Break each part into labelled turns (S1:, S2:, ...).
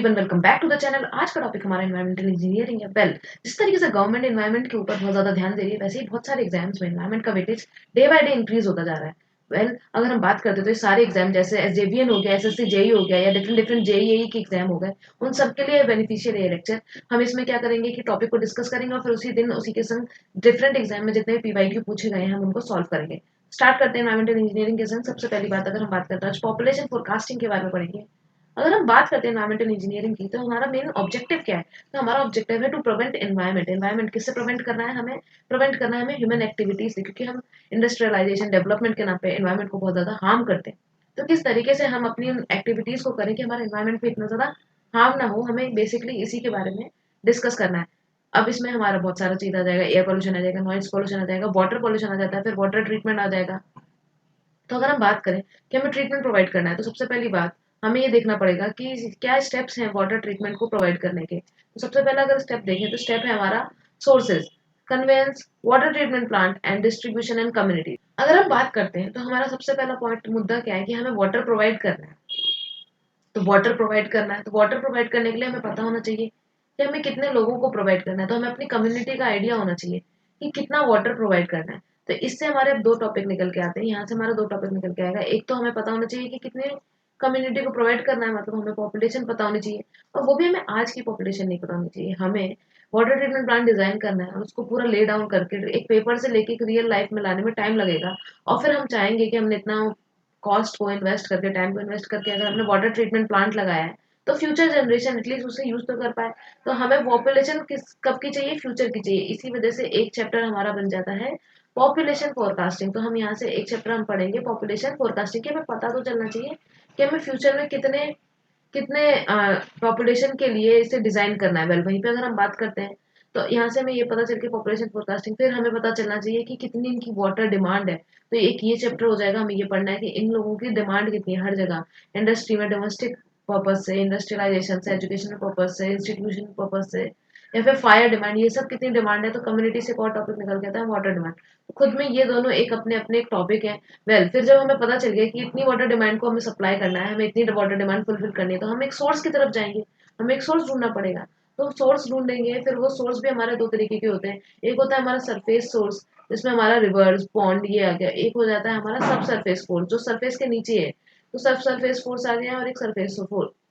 S1: Everyone, welcome back to the channel. आज का topic हमारा एनवायरमेंटल इंजीनियरिंग है। जिस तरीके से गवर्नमेंट एनवायरमेंट के ऊपर बहुत ज़्यादा ध्यान दे रही है, वैसे ही बहुत सारे एग्जाम्स में एनवायरमेंट का weightage day by day increase होता जा रहा है। अगर हम बात करते हैं तो ये सारे एग्जाम जैसे एसजेवीएन हो गया, एसएससी जेई हो गया या डिफरेंट डिफरेंट जेईई के एग्जाम हो गए, उन सबके लिए बेनिफिशियल है ये लेक्चर। हम इसमें क्या करेंगे कि टॉपिक को डिस्कस करेंगे और फिर उसी दिन उसी के संग डिफरेंट एग्जाम में जितने पीवाईक्यू पूछे गए हैं हम उनको सॉल्व करेंगे। स्टार्ट करते हैं एनवायरमेंटल इंजीनियरिंग के संग। सबसे पहली बात अगर हम बात करते हैं पॉपुलेशन फोरकास्टिंग के बारे में पढ़ेंगे। अगर हम बात करते हैं एनवायरमेंटल इंजीनियरिंग की, तो हमारा मेन ऑब्जेक्टिव क्या है? तो हमारा ऑब्जेक्टिव है टू प्रिवेंट एनवायरमेंट। एनवायरमेंट किससे प्रिवेंट करना है? हमें प्रिवेंट करना है हमें ह्यूमन एक्टिविटीज से, क्योंकि हम इंडस्ट्रियलाइजेशन डेवलपमेंट के नाम पे एनवायरमेंट को बहुत ज्यादा हार्म करते हैं। तो किस तरीके से हम अपनी एक्टिविटीज को करें कि हमारे एनवायरमेंट पे इतना ज्यादा हार्म ना हो, हमें बेसिकली इसी के बारे में डिस्कस करना है। अब इसमें हमारा बहुत सारा चीज आ जाएगा, एयर पोल्यूशन आ जाएगा, नॉइज पोल्यूशन आ जाएगा, वाटर पोल्यूशन आ जाता है, फिर वाटर ट्रीटमेंट आ जाएगा। तो अगर हम बात करें कि हमें ट्रीटमेंट प्रोवाइड करना है, तो सबसे पहली बात हमें ये देखना पड़ेगा कि क्या स्टेप्स हैं वाटर ट्रीटमेंट को प्रोवाइड करने के। तो सबसे पहला अगर स्टेप देखें तो स्टेप है हमारा sources, conveyance, water treatment plant and distribution and community. अगर हम बात करते हैं तो हमारा सबसे पहला पॉइंट मुद्दा क्या है कि हमें वाटर प्रोवाइड करना है। तो वाटर प्रोवाइड करना है, तो वाटर प्रोवाइड करने के लिए हमें पता होना चाहिए कि हमें कितने लोगों को प्रोवाइड करना है। तो हमें अपनी कम्युनिटी का आइडिया होना चाहिए कि कितना वाटर प्रोवाइड करना है। तो इससे हमारे अब दो टॉपिक निकल के आते हैं, यहाँ से हमारा दो टॉपिक निकल के आएगा। एक तो हमें पता होना चाहिए कि कितने कम्युनिटी को प्रोवाइड करना है, मतलब हमें पॉपुलेशन पता होनी चाहिए। और वो भी हमें आज की पॉपुलेशन नहीं पता होनी चाहिए। हमें वाटर ट्रीटमेंट प्लांट डिजाइन करना है और उसको पूरा ले डाउन करके एक पेपर से लेके एक रियल लाइफ में लाने में टाइम लगेगा। और फिर हम चाहेंगे कि हमने इतना कॉस्ट को इन्वेस्ट करके, टाइम को इन्वेस्ट करके अगर हमने वाटर ट्रीटमेंट प्लांट लगाया है, तो फ्यूचर जनरेशन एटलीस्ट उसे यूज तो कर पाए। तो हमें पॉपुलेशन किस कब की चाहिए? फ्यूचर की चाहिए। इसी वजह से एक चैप्टर हमारा बन जाता है पॉपुलेशन फोरकास्टिंग। तो हम यहाँ से एक चैप्टर हम पढ़ेंगे पॉपुलेशन फोरकास्टिंग के। हमें पता तो चलना चाहिए कि हमें फ्यूचर में कितने कितने पॉपुलेशन के लिए इसे डिजाइन करना है। वहीं पे अगर हम बात करते हैं तो यहाँ से हमें ये पता चल के पॉपुलेशन फोरकास्टिंग, फिर हमें पता चलना चाहिए कि कितनी इनकी वाटर डिमांड है। तो एक ये चैप्टर हो जाएगा, हमें ये पढ़ना है कि इन लोगों की डिमांड कितनी है हर जगह, इंडस्ट्री में, डोमेस्टिक पर्पज से, इंडस्ट्रियलाइजेशन से, एजुकेशनल पर्पज से, इंस्टीट्यूशन पर्पज से, या फिर फायर डिमांड, ये सब कितनी डिमांड है। तो कम्युनिटी से एक और टॉपिक निकल के आता है वाटर डिमांड। खुद में ये दोनों एक अपने अपने एक टॉपिक है। फिर जब हमें पता चल गया कि इतनी वाटर डिमांड को हमें सप्लाई करना है, हमें इतनी वाटर डिमांड फुलफिल करनी है, तो हम एक सोर्स की तरफ जाएंगे। हमें एक सोर्स ढूंढना पड़ेगा। तो सोर्स ढूंढेंगे, फिर वो सोर्स भी हमारे दो तरीके के होते हैं। एक होता है हमारा सरफेस सोर्स, जिसमें हमारा रिवर्स, पॉन्ड ये आ गया। एक हो जाता है हमारा सब सरफेस फोर्स, जो सरफेस के नीचे है। तो सब सरफेस फोर्स आ गया और एक सरफेस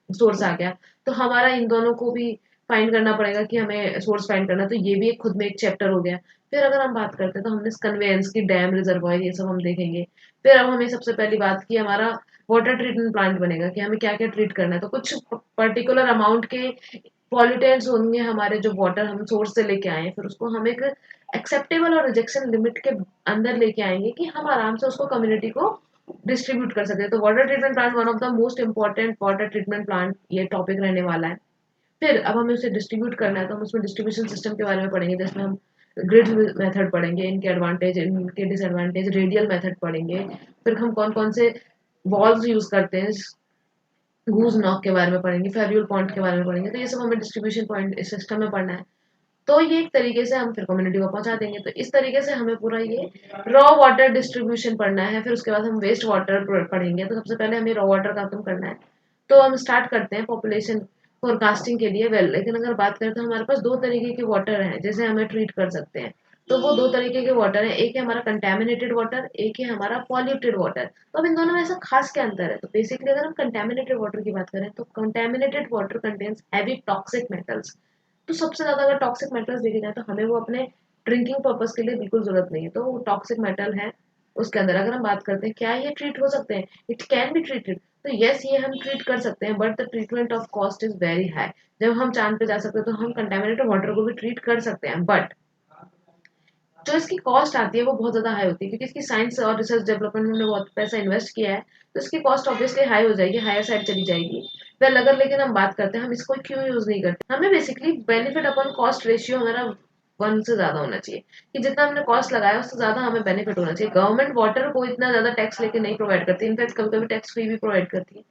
S1: सोर्स आ गया। तो हमारा इन दोनों को भी फाइंड करना पड़ेगा कि हमें सोर्स फाइंड करना है। तो ये भी एक खुद में एक चैप्टर हो गया। फिर अगर हम बात करते हैं तो हमने कन्वेंस की, डैम, रिजर्वायर, ये सब हम देखेंगे। फिर अब हमें सबसे पहली बात की हमारा वाटर ट्रीटमेंट प्लांट बनेगा कि हमें क्या क्या ट्रीट करना है। तो कुछ पर्टिकुलर अमाउंट के पॉल्यूटेंट्स होंगे हमारे, जो वाटर हम सोर्स से लेके आए हैं, फिर उसको हम एक एक्सेप्टेबल और रिजेक्शन लिमिट के अंदर लेके आएंगे कि हम आराम से उसको कम्युनिटी को डिस्ट्रीब्यूट कर सकते हैं। तो water treatment plant one of the most important water treatment plant ये टॉपिक रहने वाला है। फिर अब हमें उसे डिस्ट्रीब्यूट करना है, तो हम उसमें डिस्ट्रीब्यूशन सिस्टम के बारे में पढ़ेंगे, जिसमें हम ग्रिड मेथड पढ़ेंगे, इनके एडवांटेज, इनके डिसएडवांटेज, रेडियल मेथड पढ़ेंगे। फिर हम कौन कौन से वॉल्स यूज करते हैं, गूज नॉक के बारे में पढ़ेंगे, फेरियल पॉइंट के बारे में पढ़ेंगे। तो ये सब हमें डिस्ट्रीब्यूशन पॉइंट सिस्टम में पढ़ना है। तो ये एक तरीके से हम फिर कम्युनिटी को पहुंचा देंगे। तो इस तरीके से हमें पूरा ये रॉ वाटर डिस्ट्रीब्यूशन पढ़ना है। फिर उसके बाद हम वेस्ट वाटर पढ़ेंगे। तो सबसे पहले हमें रॉ वाटर का खत्म करना है। तो हम स्टार्ट करते हैं पॉपुलेशन फोरकास्टिंग के लिए। लेकिन अगर बात करें तो हमारे पास दो तरीके के वाटर हैं जिसे हमें ट्रीट कर सकते हैं। तो वो दो तरीके के वाटर हैं, एक है हमारा कंटेमिनेटेड वाटर, एक है हमारा पॉल्यूटेड वाटर। तो अब इन दोनों में ऐसा खास क्या अंतर है? तो बेसिकली अगर हम कंटेमिनेटेड वाटर की बात करें तो contaminated water contains heavy toxic metals. तो सबसे ज्यादा अगर टॉक्सिक मेटल्स देखे जाए तो हमें वो अपने ड्रिंकिंग पर्पज के लिए बिल्कुल जरूरत नहीं है। तो वो टॉक्सिक मेटल है उसके अंदर। अगर हम बात करते हैं क्या ये ट्रीट हो सकते हैं, इट कैन बी ट्रीटेड। तो यस, ये हम ट्रीट कर सकते हैं, but the treatment of cost is very high. जब हम चांद पे जा सकते हैं तो हम कंटेमिनेटेड वाटर को भी ट्रीट कर सकते हैं, बट जो इसकी कॉस्ट आती है वो बहुत ज़्यादा हाई होती है, क्योंकि इसकी साइंस और रिसर्च डेवलपमेंट में हमने बहुत पैसा इन्वेस्ट किया है। तो इसकी कॉस्ट ऑब्वियसली हाई हो जाएगी, हायर साइड चली जाएगी। अगर लेकिन हम बात करते हैं हम इसको क्यों यूज़ नहीं करते, हमें basically benefit upon cost ratio हमारा 1 से ज़्यादा होना चाहिए, कि जितना हमने कॉस्ट लगाया उससे ज़्यादा हमें बेनिफिट होना चाहिए। गवर्नमेंट वाटर को इतना ज़्यादा टैक्स लेके नहीं प्रोवाइड करती, इनफैक्ट कभी कभी टैक्स फ्री भी प्रोवाइड करती है।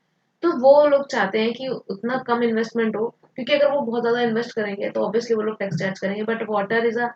S1: तो वो लोग चाहते हैं कि उतना कम इन्वेस्टमेंट हो, क्योंकि अगर वो बहुत ज़्यादा इन्वेस्ट करेंगे तो ऑब्वियसली वो लोग टैक्स चार्ज करेंगे। बट वाटर इज अ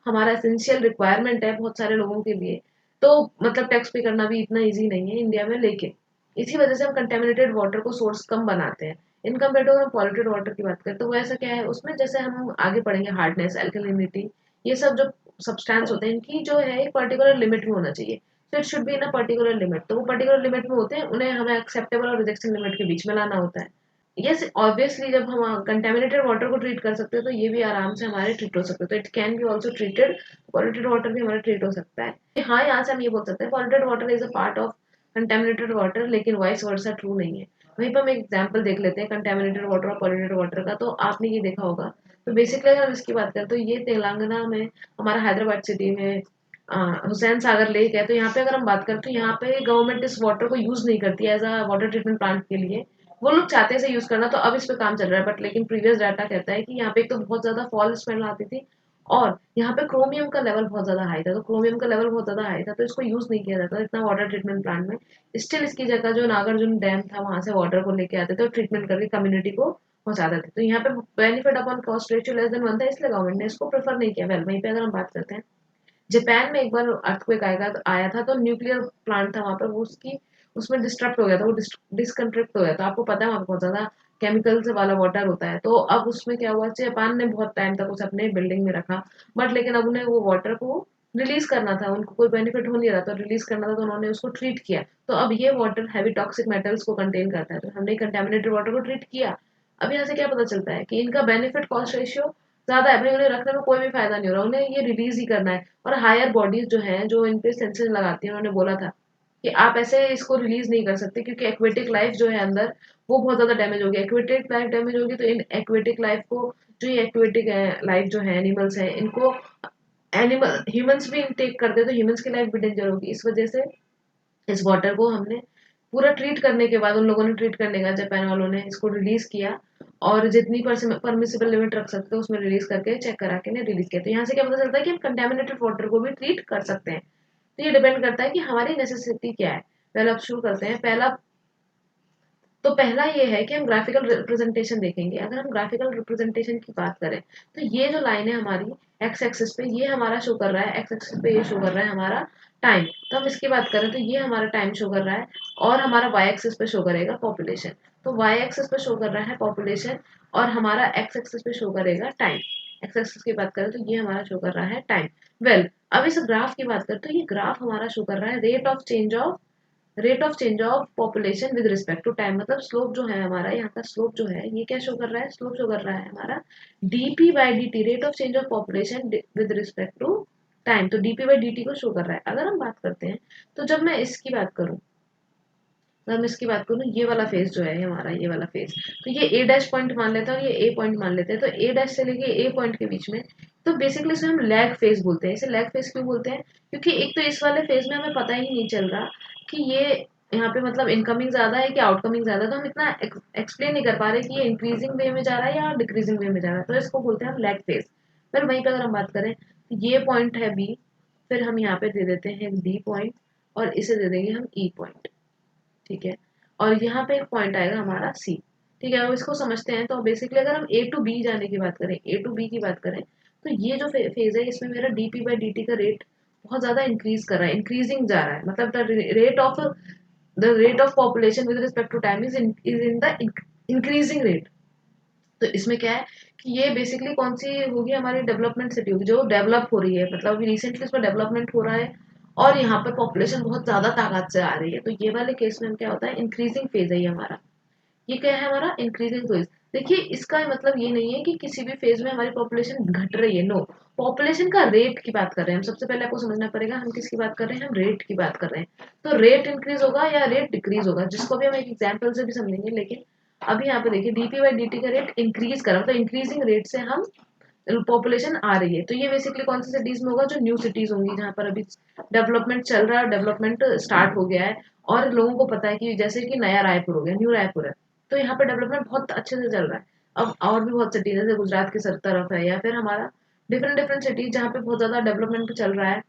S1: हमारा एसेंशियल रिक्वायरमेंट है बहुत सारे लोगों के लिए। तो मतलब टैक्स पे करना भी इतना ईजी नहीं है इंडिया में। लेकिन इसी वजह से हम कंटेमिनेटेड वाटर को सोर्स कम बनाते हैं। इन कम्पेयर टू हम पॉल्यूटेड वाटर की बात करें तो वो ऐसा क्या है, उसमें जैसे हम आगे पढ़ेंगे हार्डनेस, एल्कलिनिटी, ये सब जो सब्सटेंस होते हैं इनकी जो है एक पर्टिकुलर लिमिट में होना चाहिए। तो it should be in a particular limit. तो वो पर्टिकुलर लिमिट में होते हैं, उन्हें हमें एक्सेप्टेबल और रिजेक्शन लिमिट के बीच में लाना होता है। यस ऑब्वियसली जब हम कंटेमिनेटेड वाटर को ट्रीट कर सकते हैं तो ये भी आराम से हमारे ट्रीट हो सकते हैं, तो it can B also treated, polluted water भी हमारा ट्रीट हो सकता है। हाँ, यहाँ से हम ये बोल सकते हैं polluted water is a part of contaminated water, लेकिन वाइस वर्सा ट्रू नहीं है। वहीं पर हम एक एग्जाम्पल देख लेते हैं कंटेमिनेटेड वाटर और पॉल्यूटेड वाटर का। तो आपने ये देखा होगा, तो बेसिकली अगर हम इसकी बात करें तो ये तेलंगाना में, हमारा हैदराबाद सिटी में हुसैन सागर लेक है। तो यहाँ पे अगर हम बात करें तो यहाँ पे गवर्नमेंट इस वाटर को यूज नहीं करती है as a water treatment plant के लिए। वो लोग चाहते हैं इसे यूज करना, तो अब इस पे काम चल रहा है, बट लेकिन प्रीवियस डाटा कहता है कि यहाँ पे एक तो बहुत ज्यादा फॉल स्मेल आती थी, और यहाँ पे क्रोमियम का लेवल बहुत ज्यादा हाई था। तो क्रोमियम का लेवल बहुत ज्यादा हाई था, तो इसको यूज नहीं किया जाता इतना वाटर ट्रीटमेंट प्लांट में। स्टिल इसकी जगह जो नागार्जुन डैम था वहां से वाटर को लेके आते थे और ट्रीटमेंट करके कम्युनिटी को पहुंचाते थे। तो यहाँ पे benefit upon cost ratio less than 1 था, इसलिए गवर्नमेंट ने इसको प्रेफर नहीं किया। वेल, वहीं पे अगर हम बात करते हैं, जापान में एक बार अर्थक्वेक आया था, तो न्यूक्लियर प्लांट था वहां पर, वो उसकी उसमें डिस्टर्ब हो गया था, वो डिसकंट्रैक्ट हो गया था। आपको पता है वहां पर बहुत ज्यादा केमिकल्स वाला वाटर होता है। तो अब उसमें क्या हुआ, जापान ने बहुत टाइम तक उसे अपने बिल्डिंग में रखा, बट लेकिन अब उन्हें वो वाटर को रिलीज करना था, उनको कोई बेनिफिट हो नहीं रहा था, रिलीज करना था, तो उन्होंने उसको ट्रीट किया। तो अब ये वाटर हैवी टॉक्सिक मेटल्स को कंटेन करता है, तो हमने कंटेमिनेटेड वाटर को ट्रीट किया। अब यहाँ से क्या पता चलता है कि इनका बेनिफिट कॉस्ट रेशियो ज्यादा है, भाई उन्हें रखने में कोई भी फायदा नहीं हो रहा, उन्हें ये रिलीज ही करना है। और हायर बॉडीज जो हैं जो इन पे सेंसर लगाती हैं, उन्होंने बोला था कि आप ऐसे इसको रिलीज नहीं कर सकते, क्योंकि एक्वेटिक लाइफ जो है अंदर वो बहुत ज्यादा डैमेज होगी। एक्वेटिक लाइफ डैमेज होगी तो इन एक्वेटिक लाइफ को, जो ये एक्वेटिक लाइफ जो है एनिमल्स हैं, इनको एनिमल ह्यूमंस भी इनटेक करते हैं तो ह्यूमंस की लाइफ भी डेंजर होगी। इस वजह से इस वाटर को हमने पूरा ट्रीट करने के बाद, उन लोगों ने ट्रीट करने का, जापान वालों ने इसको रिलीज किया, और जितनी परमिसिबल लिमिट रख सकते हो उसमें रिलीज करके चेक करा के रिलीज किया। तो यहाँ से क्या पता चलता है कि हम कंटेमिनेटेड वाटर को भी ट्रीट कर सकते हैं। तो ये डिपेंड करता है कि हमारी नेसेसिटी क्या है। पहले आप शुरू करते हैं। पहला ये है कि हम ग्राफिकल रिप्रेजेंटेशन देखेंगे। अगर हम ग्राफिकल रिप्रेजेंटेशन की बात करें तो ये जो लाइन है हमारी एक्स एक्सिस पे, ये हमारा शो कर रहा है, एक्स एक्सिस पे ये शो कर रहा है हमारा टाइम। तो हम इसकी बात करें तो ये हमारा टाइम शो कर रहा है, और हमारा वाई एक्सिस पे शो करेगा पॉपुलेशन। तो वाई एक्सिस पे शो कर रहा है पॉपुलेशन, और हमारा एक्स एक्सिस पे शो करेगा टाइम। एक्स एक्सिस की बात करें तो ये हमारा शो कर रहा है टाइम। वेल, अब इस ग्राफ की बात करें तो ये ग्राफ हमारा शो कर रहा है rate of change of population with respect to time. मतलब स्लोप जो है हमारा, यहाँ का स्लोप जो है ये क्या शो कर रहा है, स्लोप शो कर रहा है हमारा DP by D T, rate of change of population with respect to time. तो डीपी बाई डी टी को शो कर रहा है। अगर हम बात करते हैं, तो जब मैं इसकी बात करूं, अगर मैं इसकी बात करूं, ये वाला फेज जो है हमारा, ये वाला फेज, तो ये ए डैश पॉइंट मान लेते हैं और ये ए पॉइंट मान लेते हैं। तो ए डैश से लेके ए पॉइंट के बीच में, तो बेसिकली इसे हम लैग फेज बोलते हैं। इसे लैग फेज क्यों बोलते हैं, क्योंकि एक तो इस वाले फेज में हमें पता ही नहीं चल रहा कि ये यहाँ पे मतलब इनकमिंग ज्यादा है कि आउटकमिंग ज्यादा है। तो हम इतना एक्सप्लेन नहीं कर पा रहे कि ये इंक्रीजिंग वे में जा रहा है या डिक्रीजिंग वे में जा रहा है, तो इसको बोलते हैं हम लैग फेज। फिर वहीं पे अगर हम बात करें तो ये पॉइंट है बी, फिर हम यहाँ पे दे देते हैं डी पॉइंट, और इसे दे देंगे हम ई पॉइंट। ठीक है, और यहाँ पे एक पॉइंट आएगा हमारा सी। ठीक है, अब इसको समझते हैं। तो बेसिकली अगर हम ए टू बी जाने की बात करें, ए टू बी की बात करें, तो ये जो फेज है इसमें मेरा डीपी बाई डी टी का रेट बहुत ज्यादा इंक्रीज कर रहा है, इंक्रीजिंग जा रहा है। मतलब the rate of population with respect to time is in the increasing rate. तो इसमें क्या है कि ये बेसिकली कौन सी होगी, हमारी डेवलपमेंट सिटी होगी जो डेवलप हो रही है, मतलब अभी रिसेंटली इसमें डेवलपमेंट हो रहा है, और यहाँ पर पॉपुलेशन बहुत ज्यादा तादाद से आ रही है। तो ये वाले केस में क्या होता है, इंक्रीजिंग फेज है ये हमारा। ये क्या है हमारा इंक्रीजिंग फेज। देखिए, इसका मतलब ये नहीं है कि किसी भी फेज में हमारी पॉपुलेशन घट रही है, नो। पॉपुलेशन का रेट की बात कर रहे हैं हम। सबसे पहले आपको समझना पड़ेगा हम किसकी बात कर रहे हैं, हम रेट की बात कर रहे हैं। तो रेट इंक्रीज होगा या रेट डिक्रीज होगा, जिसको भी हम एक एग्जाम्पल से भी समझेंगे। लेकिन अभी यहाँ पे देखिए, डीपी बाई डी का रेट इंक्रीज कर रहा है, मतलब इंक्रीजिंग रेट से हम पॉपुलेशन आ रही है। तो ये बेसिकली कौन सी सिटीज में होगा, जो न्यू सिटीज होंगी जहाँ पर अभी डेवलपमेंट चल रहा है, डेवलपमेंट स्टार्ट हो गया है, और लोगों को पता है कि जैसे कि नया रायपुर हो गया, न्यू रायपुर है, तो यहाँ पर डेवलपमेंट बहुत अच्छे से चल रहा है। अब और भी बहुत सिटीज जैसे गुजरात की सर तरफ है, या फिर हमारा डिफरेंट डिफरेंट सिटीज जहाँ पे बहुत ज्यादा डेवलपमेंट चल रहा है।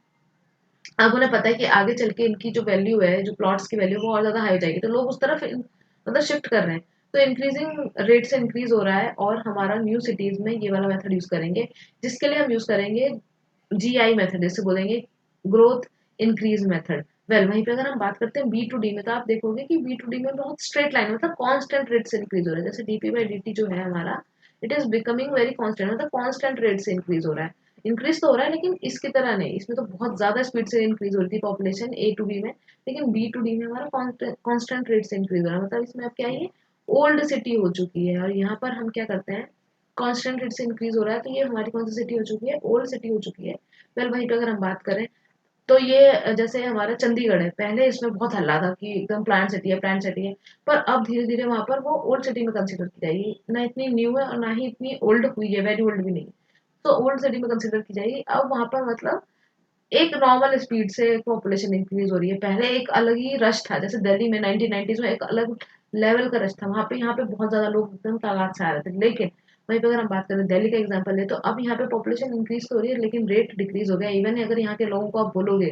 S1: अब उन्हें पता है कि आगे चल के इनकी जो वैल्यू है, जो प्लॉट्स की वैल्यू, वो और ज्यादा हाई हो जाएगी, तो लोग उस तरफ मतलब शिफ्ट कर रहे हैं। तो इंक्रीजिंग रेट से इंक्रीज हो रहा है, और हमारा न्यू सिटीज में ये वाला मेथड यूज करेंगे, जिसके लिए हम यूज करेंगे जीआई मेथड, जिसे बोलेंगे ग्रोथ इंक्रीज मेथड। वहीं पे अगर हम बात करते हैं बी टू डी में, तो आप देखोगे कि बी टू डी में बहुत स्ट्रेट लाइन, मतलब कांस्टेंट रेट से इंक्रीज हो रहा है। जैसे डीपी बाई डी जो है हमारा, it is becoming very constant, मतलब कांस्टेंट रेट से इंक्रीज हो रहा है। इंक्रीज तो हो रहा है लेकिन इसकी तरह नहीं, इसमें तो बहुत ज्यादा स्पीड से इंक्रीज हो रही थी पॉपुलेशन ए टू बी में, लेकिन बी टू डी में हमारा कांस्टेंट रेट से इंक्रीज हो रहा है। मतलब इसमें अब क्या है, ये ओल्ड सिटी हो चुकी है। और यहाँ पर हम क्या करते हैं, कांस्टेंट रेट से इंक्रीज हो रहा है, तो ये हमारी कौन सी सिटी हो चुकी है, ओल्ड सिटी हो चुकी है। वहीं पे अगर हम बात करें, तो ये जैसे हमारा चंडीगढ़ है, पहले इसमें बहुत हल्ला था कि एकदम प्लांट सिटी है, प्लांट सिटी है, पर अब धीरे धीरे वहां पर वो ओल्ड सिटी में कंसिडर की जाएगी। ना इतनी न्यू है और ना ही इतनी ओल्ड हुई है, वेरी ओल्ड भी नहीं, तो ओल्ड सिटी में कंसिडर की जाएगी। अब वहां पर मतलब एक नॉर्मल स्पीड से पॉपुलेशन इंक्रीज हो रही है। पहले एक अलग ही रश था, जैसे दिल्ली में 1990s में एक अलग लेवल का रश था, वहां पे यहाँ पे बहुत ज्यादा लोग एकदम तादाद से आ रहे थे। लेकिन वहीं पे अगर हम बात करें, दिल्ली का एग्जांपल ले, तो अब यहाँ पे पॉपुलेशन इंक्रीज तो हो रही है लेकिन रेट डिक्रीज हो गया। इवन अगर यहाँ के लोगों को आप बोलोगे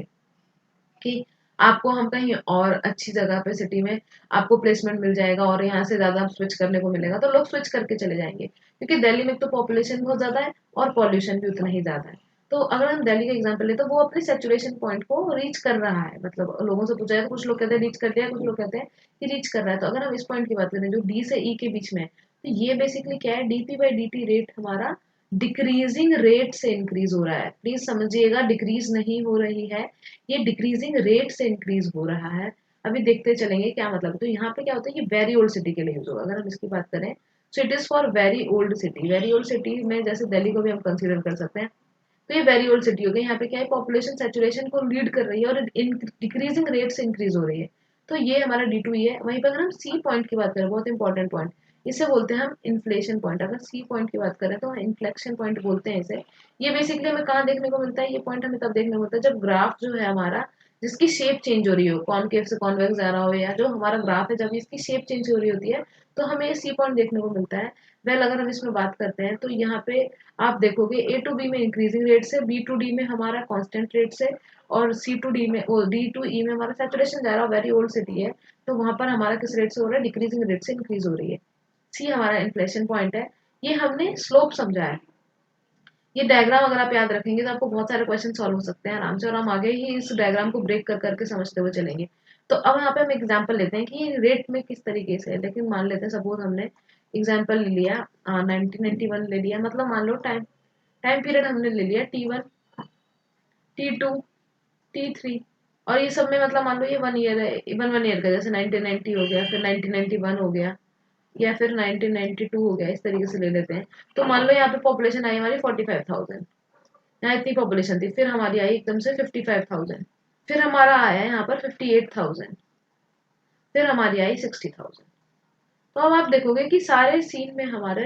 S1: कि आपको हम कहीं और अच्छी जगह पे सिटी में आपको प्लेसमेंट मिल जाएगा और यहाँ से ज़्यादा स्विच करने को मिलेगा, तो लोग स्विच करके चले जाएंगे, क्योंकि दिल्ली में तो पॉपुलेशन बहुत ज़्यादा है और पॉल्यूशन भी उतना ही ज़्यादा है। तो अगर हम दिल्ली का एग्जांपल लें, तो वो अपने सेचुरेशन पॉइंट को रीच कर रहा है। मतलब लोगों से पूछा जाए तो कुछ लोग कहते हैं रीच कर लिया, कुछ लोग कहते हैं कि रीच कर रहा है। तो अगर हम इस पॉइंट की बात करें जो डी से ई के बीच में है, तो ये बेसिकली क्या है, DP by D T rate हमारा डिक्रीजिंग रेट से इंक्रीज हो रहा है। प्लीज समझिएगा, डिक्रीज नहीं हो रही है, ये डिक्रीजिंग रेट से इंक्रीज हो रहा है। अभी देखते चलेंगे क्या मतलब है। तो यहाँ पे क्या होता है, ये वेरी ओल्ड सिटी के लिए यूज होगा। अगर हम इसकी बात करें, so it is for very old city. Very old city में जैसे दिल्ली को भी हम कंसीडर कर सकते हैं, तो ये वेरी ओल्ड सिटी हो गई। यहाँ पे क्या है, पॉपुलेशन सेचुरेशन को लीड कर रही है और डिक्रीजिंग रेट से इंक्रीज हो रही है। तो ये हमारा डी टू है। वहीं पर अगर हम सी पॉइंट की बात करें, बहुत इंपॉर्टेंट पॉइंट, इसे बोलते हैं हम इन्फ्लेशन पॉइंट। अगर सी पॉइंट की बात करें तो इन्फ्लेक्शन पॉइंट बोलते हैं इसे। ये बेसिकली हमें कहाँ देखने को मिलता है, ये पॉइंट हमें तब देखने को मिलता है जब ग्राफ जो है हमारा, जिसकी शेप चेंज हो रही हो, कॉनकेव से कॉन्वेक्स जा रहा हो, या जो हमारा ग्राफ है जब इसकी शेप चेंज हो रही होती है, तो हमें सी पॉइंट देखने को मिलता है। अगर हम इसमें बात करते हैं, तो यहाँ पे आप देखोगे ए टू बी में इंक्रीजिंग रेट से, बी टू डी में हमारा कांस्टेंट रेट से, और सी टू डी में, ओ डी टू ई में हमारा सैचुरेशन जा रहा है, वेरी ओल्ड सिटी है, तो वहां पर हमारा किस रेट से हो रहा है, डिक्रीजिंग रेट से इंक्रीज हो रही है। सी हमारा इन्फ्लेशन पॉइंट है। ये हमने स्लोप समझा है। ये डायग्राम अगर आप याद रखेंगे तो आपको बहुत सारे क्वेश्चन सॉल्व हो सकते हैं आराम से, और हम आगे ही इस डायग्राम को ब्रेक कर करके समझते हुए चलेंगे। तो अब यहाँ पे हम एग्जांपल लेते हैं कि ये रेट में किस तरीके से है। लेकिन मान लेते हैं, सपोज हमने एग्जांपल ले लिया 1991 ले लिया, मतलब मान लो टाइम टाइम पीरियड हमने ले लिया T1, T2, T3, और ये सब में मतलब मान लो ये 1 ईयर है, इवन 1 ईयर का, जैसे 1990 हो गया, फिर 1991 हो गया, या फिर 1992 हो गया, इस तरीके से ले लेते हैं। तो मान लो यहाँ पे पॉपुलेशन आई हमारी 45,000, यहाँ इतनी पॉपुलेशन थी, फिर हमारी आई एकदम से 55,000, फिर हमारा आया यहाँ पर 58,000, फिर हमारी आई 60,000। तो अब आप देखोगे कि सारे सीन में हमारे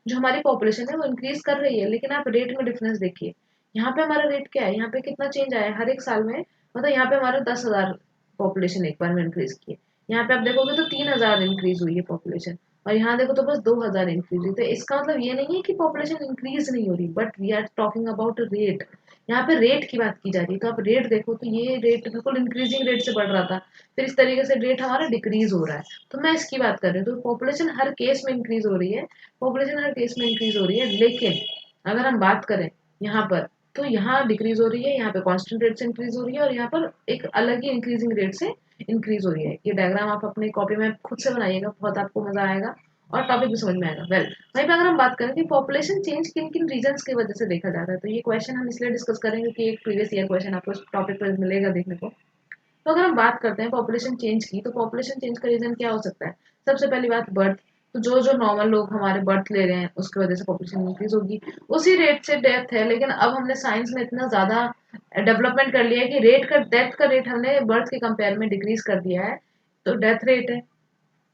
S1: जो हमारी पॉपुलेशन है वो इंक्रीज कर रही है, लेकिन आप रेट में डिफरेंस देखिए। यहाँ पे हमारा रेट क्या है, यहाँ पे कितना चेंज आया है हर एक साल में, मतलब यहाँ पे हमारा 10,000 पॉपुलेशन एक बार में इंक्रीज की है। यहाँ पे आप देखोगे तो 3,000 इंक्रीज हुई है पॉपुलेशन, और यहाँ देखो तो बस 2,000 इंक्रीज हुई। तो इसका मतलब ये नहीं है कि पॉपुलेशन इंक्रीज नहीं हो रही, but we are talking about rate. यहाँ पे रेट की बात की जा रही है, तो आप रेट देखो तो ये रेट बिल्कुल इंक्रीजिंग रेट से बढ़ रहा था, फिर इस तरीके से रेट हमारा डिक्रीज हो रहा है। तो मैं इसकी बात कर रही हूँ, तो पॉपुलेशन हर केस में इंक्रीज हो रही है, पॉपुलेशन हर केस में इंक्रीज हो रही है। लेकिन अगर हम बात करें यहाँ पर, तो यहाँ डिक्रीज हो रही है, यहाँ पे कांस्टेंट रेट से इंक्रीज हो रही है, और यहाँ पर एक अलग ही इंक्रीजिंग रेट से इंक्रीज हो रही है। ये डायग्राम आप अपनी कॉपी में खुद से बनाइएगा, बहुत आपको मजा आएगा और टॉपिक भी समझ में आएगा। वहीं पे अगर हम बात करें कि पॉपुलेशन चेंज किन किन रीजंस की वजह से देखा जाता है, तो ये क्वेश्चन हम इसलिए डिस्कस करेंगे कि एक प्रीवियस ईयर क्वेश्चन आपको इस टॉपिक पर मिलेगा देखने को। तो अगर हम बात करते हैं पॉपुलेशन चेंज की, तो पॉपुलेशन चेंज का रीजन क्या हो सकता है। सबसे पहली बात, बर्थ। तो जो जो नॉर्मल लोग हमारे बर्थ ले रहे हैं उसकी वजह से पॉपुलेशन इंक्रीज होगी, उसी रेट से डेथ है। लेकिन अब हमने साइंस में इतना ज्यादा डेवलपमेंट कर लिया है कि रेट का, डेथ का रेट हमने बर्थ के कंपेयर में डिक्रीज कर दिया है, तो डेथ रेट है।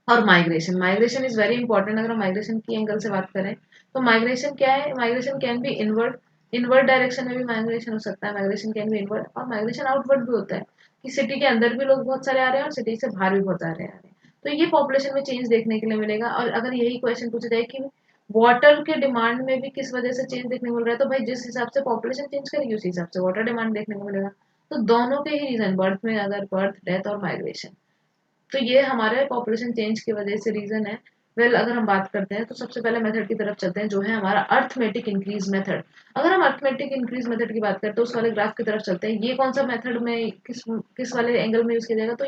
S1: और migration, migration is very important. अगर हम माइग्रेशन की एंगल से बात करें, तो माइग्रेशन क्या है, migration can be inward, inward direction में भी माइग्रेशन हो सकता है, माइग्रेशन कैन बी इनवर्ड, और माइग्रेशन आउटवर्ड भी होता है कि सिटी के अंदर भी लोग बहुत सारे आ रहे हैं और सिटी से बाहर भी बहुत सारे आ रहे हैं। तो ये पॉपुलेशन में चेंज देखने के लिए मिलेगा। और अगर यही क्वेश्चन पूछा जाए कि वाटर के डिमांड में भी किस वजह से चेंज देखने को मिल रहा है, तो भाई जिस हिसाब से पॉपुलेशन चेंज करेगी उसी हिसाब से वाटर डिमांड देखने को मिलेगा। तो दोनों के ही रीजन, बर्थ में अगर बर्थ, डेथ और माइग्रेशन, तो ये हमारे पॉपुलेशन चेंज की वजह से रीजन है। वेल अगर हम बात करते हैं तो सबसे पहले मेथड की तरफ चलते हैं जो है हमारा अर्थमेटिक इंक्रीज मेथड। अगर हम अर्थमेटिक इंक्रीज मेथड की बात करें तो उस वाले ग्राफ की तरफ चलते हैं। ये कौन सा मेथड में किस किस वाले एंगल में यूज किया जाएगा, तो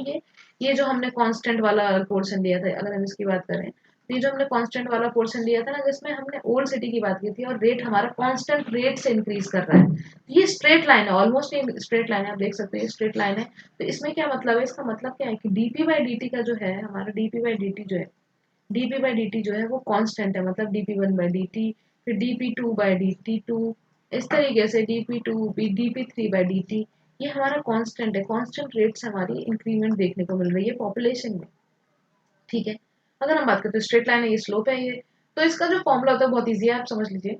S1: ये जो हमने कांस्टेंट वाला पोर्शन लिया था, अगर हम इसकी बात करें तो ये जो हमने कांस्टेंट वाला पोर्शन लिया था ना, जिसमें हमने ओल्ड सिटी की बात की थी और रेट हमारा कांस्टेंट रेट से इंक्रीज कर रहा है। ये स्ट्रेट लाइन है, ऑलमोस्ट ये स्ट्रेट लाइन है, आप देख सकते हैं स्ट्रेट लाइन है। तो इसमें क्या मतलब है, इसका मतलब क्या है कि डीपी बाई डी का जो है हमारा डीपी बाई डी जो है डीपी बाई डी जो है वो कांस्टेंट है, मतलब dp1/dt, फिर dp2/dt2, इस तरीके से dp2 dp3/dt। ये हमारा कांस्टेंट है, कांस्टेंट रेट से हमारी इंक्रीमेंट देखने को मिल रही है पॉपुलेशन में। ठीक है, अगर हम बात करते हैं स्ट्रेट लाइन है, ये स्लोप है ये। तो इसका जो फॉर्मूला होता है बहुत ईजी है, आप समझ लीजिए।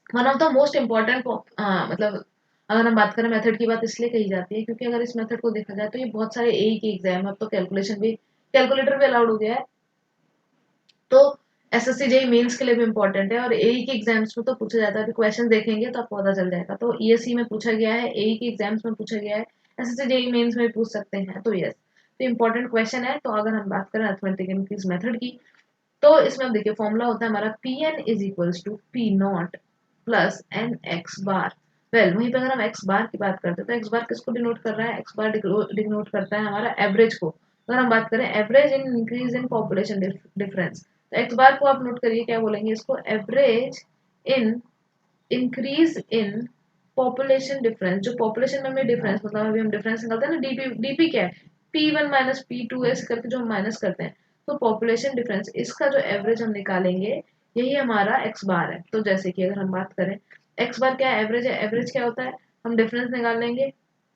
S1: One of the most important, मतलब अगर हम बात करें मेथड की बात इसलिए कही जाती है क्योंकि अगर इस मेथड को देखा जाए तो ये बहुत सारे ए के एग्जाम, अब तो कैलकुलेशन भी कैलकुलेटर भी अलाउड हो गया है, तो एसएससी जेई मेंस के लिए भी इंपॉर्टेंट है और एई के एग्जाम्स में तो पूछा जाता है। अभी क्वेश्चन देखेंगे तो आपको पता चल जाएगा। तो ईएससी में पूछा गया है, एई के एग्जाम्स में पूछा गया है, एसएससी जेई मेंस में भी पूछ सकते हैं, तो यस, तो इंपॉर्टेंट क्वेश्चन है। तो अगर हम बात करें अरिथमेटिक इंक्रीज मेथड की, तो इसमें अब देखिए फॉर्मूला होता है हमारा P N is equals to P naught plus N X bar. Well वहीं पे अगर हम एक्स बार की बात करते हैं तो एक्स बार किसको डिनोट कर रहा है, एक्स बार डिनोट करता है हमारा एवरेज को। अगर हम बात करें average in increase in population difference, तो एक्स बार को आप नोट करिए, क्या बोलेंगे इसको, average in increase in population difference. जो पॉपुलेशन में हमें डिफरेंस, मतलब अभी हम डिफरेंस निकालते हैं ना, डीपी डीपी क्या है, P1 माइनस P2 ऐसे करके जो हम माइनस करते हैं, तो पॉपुलेशन डिफरेंस इसका जो एवरेज हम निकालेंगे यही हमारा एक्स बार है। तो जैसे कि अगर हम बात करें एक्स बार क्या है, एवरेज है। एवरेज क्या होता है, हम डिफरेंस निकालेंगे,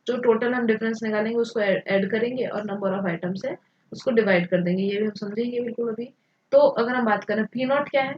S1: जो टोटल हम डिफरेंस निकालेंगे उसको ऐड करेंगे और नंबर ऑफ आइटम से उसको डिवाइड कर देंगे, ये भी हम समझेंगे बिल्कुल अभी। तो अगर हम बात करें पी नॉट क्या है,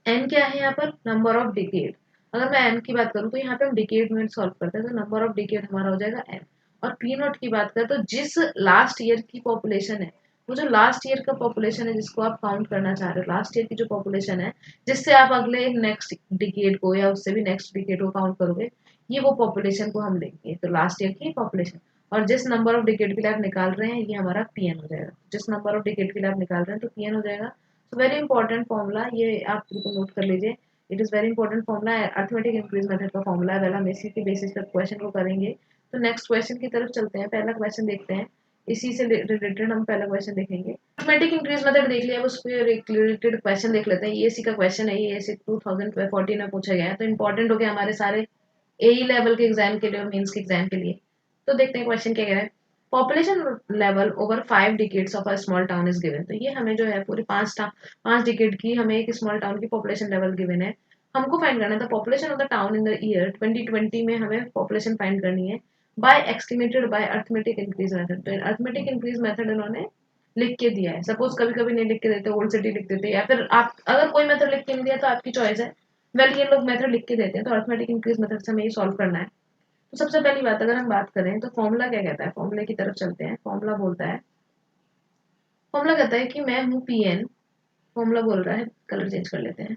S1: एन क्या है यहाँ पर, नंबर ऑफ डिकेड। अगर मैं एन की बात करूँ तो यहाँ पे हम डिकेड में सॉल्व करते हैं, तो नंबर ऑफ डिकेड हमारा हो जाएगा एन। और पी नॉट की बात करें तो जिस लास्ट ईयर की पॉपुलेशन है, वो जो लास्ट ईयर का पॉपुलेशन है जिसको आप काउंट करना चाह रहे हो, लास्ट ईयर की जो पॉपुलेशन है जिससे आप अगले नेक्स्ट डिकेड को या उससे भी नेक्स्ट डिकेड को काउंट करोगे, ये वो पॉपुलेशन को हम लेंगे, तो लास्ट ईयर की पॉपुलेशन। और जिस नंबर ऑफ डिकेड के लिए आप निकाल रहे हैं ये हमारा पी एन हो जाएगा, जिस नंबर ऑफ डिकेड के लिए आप निकाल रहे हैं तो पी एन हो जाएगा। तो वेरी इंपॉर्टेंट फॉर्मूला, ये आप बिल्कुल नोट कर लीजिए, it is very important formula है, अर्थमेटिक इंक्रीज मेथड का फॉर्मूला है। पहले हम इसी के बेसिस पर क्वेश्चन को करेंगे। तो नेक्स्ट क्वेश्चन की तरफ चलते हैं, पहला क्वेश्चन देखते हैं, इसी से रिलेटेड हम पहला क्वेश्चन देखेंगे। अर्थमेटिक इंक्रीज मेथड देख लिया, अब उस पर रिलेटेड क्वेश्चन देख लेते हैं। ईएससी का क्वेश्चन है, ईएससी 2014 में पूछा गया है, तो इंपॉर्टेंट हो गया हमारे सारे एई लेवल के एग्जाम के लिए और मेंस के एग्जाम के लिए। तो देखते हैं क्वेश्चन क्या कह रहा है। Population level over 5 decades of a small town is given. तो ये हमें जो है पूरी 5 डिकेड की हमें एक स्मॉल टाउन की पॉपुलेशन लेवल गिवन है, हमको फाइंड करना था population of the town in the year 2020 में, हमें पॉपुलेशन फाइंड करनी है by estimated by arithmetic increase method. तो अर्थमेटिक इंक्रीज मेथड इन्होंने लिख के दिया है। सपोज कभी कभी नहीं लिख के देते, ओल्ड सिटी लिख देते, या फिर आप अगर कोई मेथड लिख के नहीं दिया तो आपकी चॉइस है। वेल ये लोग मेथड लिख के देते हैं, तो अर्थमेटिक इंक्रीज मेथड से हमें ये सॉल्व करना है। तो सबसे पहली बात अगर हम बात करें तो फॉर्मूला क्या कहता है, फॉर्मूले की तरफ चलते हैं। फॉर्मूला बोलता है, फॉर्मूला कहता है कि मैं हूँ पी एन, फॉर्मूला बोल रहा है, कलर चेंज कर लेते हैं,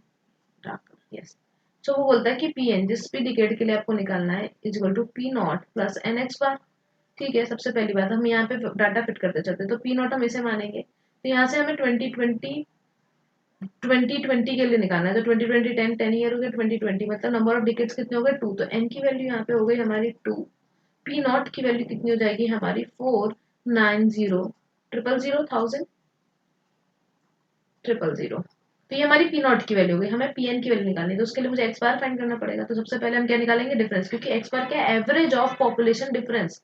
S1: डार्क, यस। तो वो बोलता है कि पी एन जिस भी डिकेड के लिए आपको निकालना है is equal to P naught plus N X bar. ठीक है, सबसे पहली बात हम यहाँ पे डाटा फिट करते चलते हैं, तो पी नॉट हम इसे मानेंगे, तो यहाँ से हमें 2020 के लिए निकालना है। तो 2020 10 ईयर हो गए, 2020 मतलब नंबर ऑफ डिकेट्स कितने हो गए 2, तो एन की वैल्यू यहाँ पे हो गई हमारी 2। पी नॉट की वैल्यू कितनी हो जाएगी हमारी 490,000,000,000,000। तो ये हमारी पी नॉट की वैल्यू हो गई। हमें पी एन की वैल्यू निकालनी है, तो उसके लिए मुझे एक्स बार फाइंड करना पड़ेगा। तो सबसे पहले हम क्या निकालेंगे, डिफरेंस, क्योंकि एक्स बार क्या है, एवरेज ऑफ पॉपुलेशन डिफरेंस।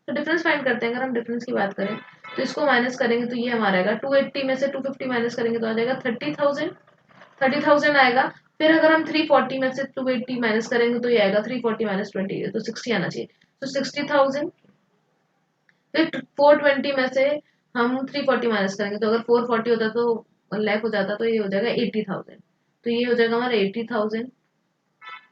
S1: तो डिफरेंस फाइंड करते हैं। अगर हम डिफरेंस की बात करें तो इसको माइनस करेंगे तो ये हमारा आएगा 280 में से 250 माइनस करेंगे तो आ जाएगा 30,000, 30,000 आएगा। फिर अगर हम 340 में से 280 माइनस करेंगे तो ये आएगा 340 माइनस 20, तो 60 आना चाहिए, तो 60,000। फिर 420 में से हम 340 माइनस करेंगे, तो अगर 440 होता तो लैक हो जाता, तो ये हो जाएगा 80,000, तो ये हो जाएगा हमारा 80,000।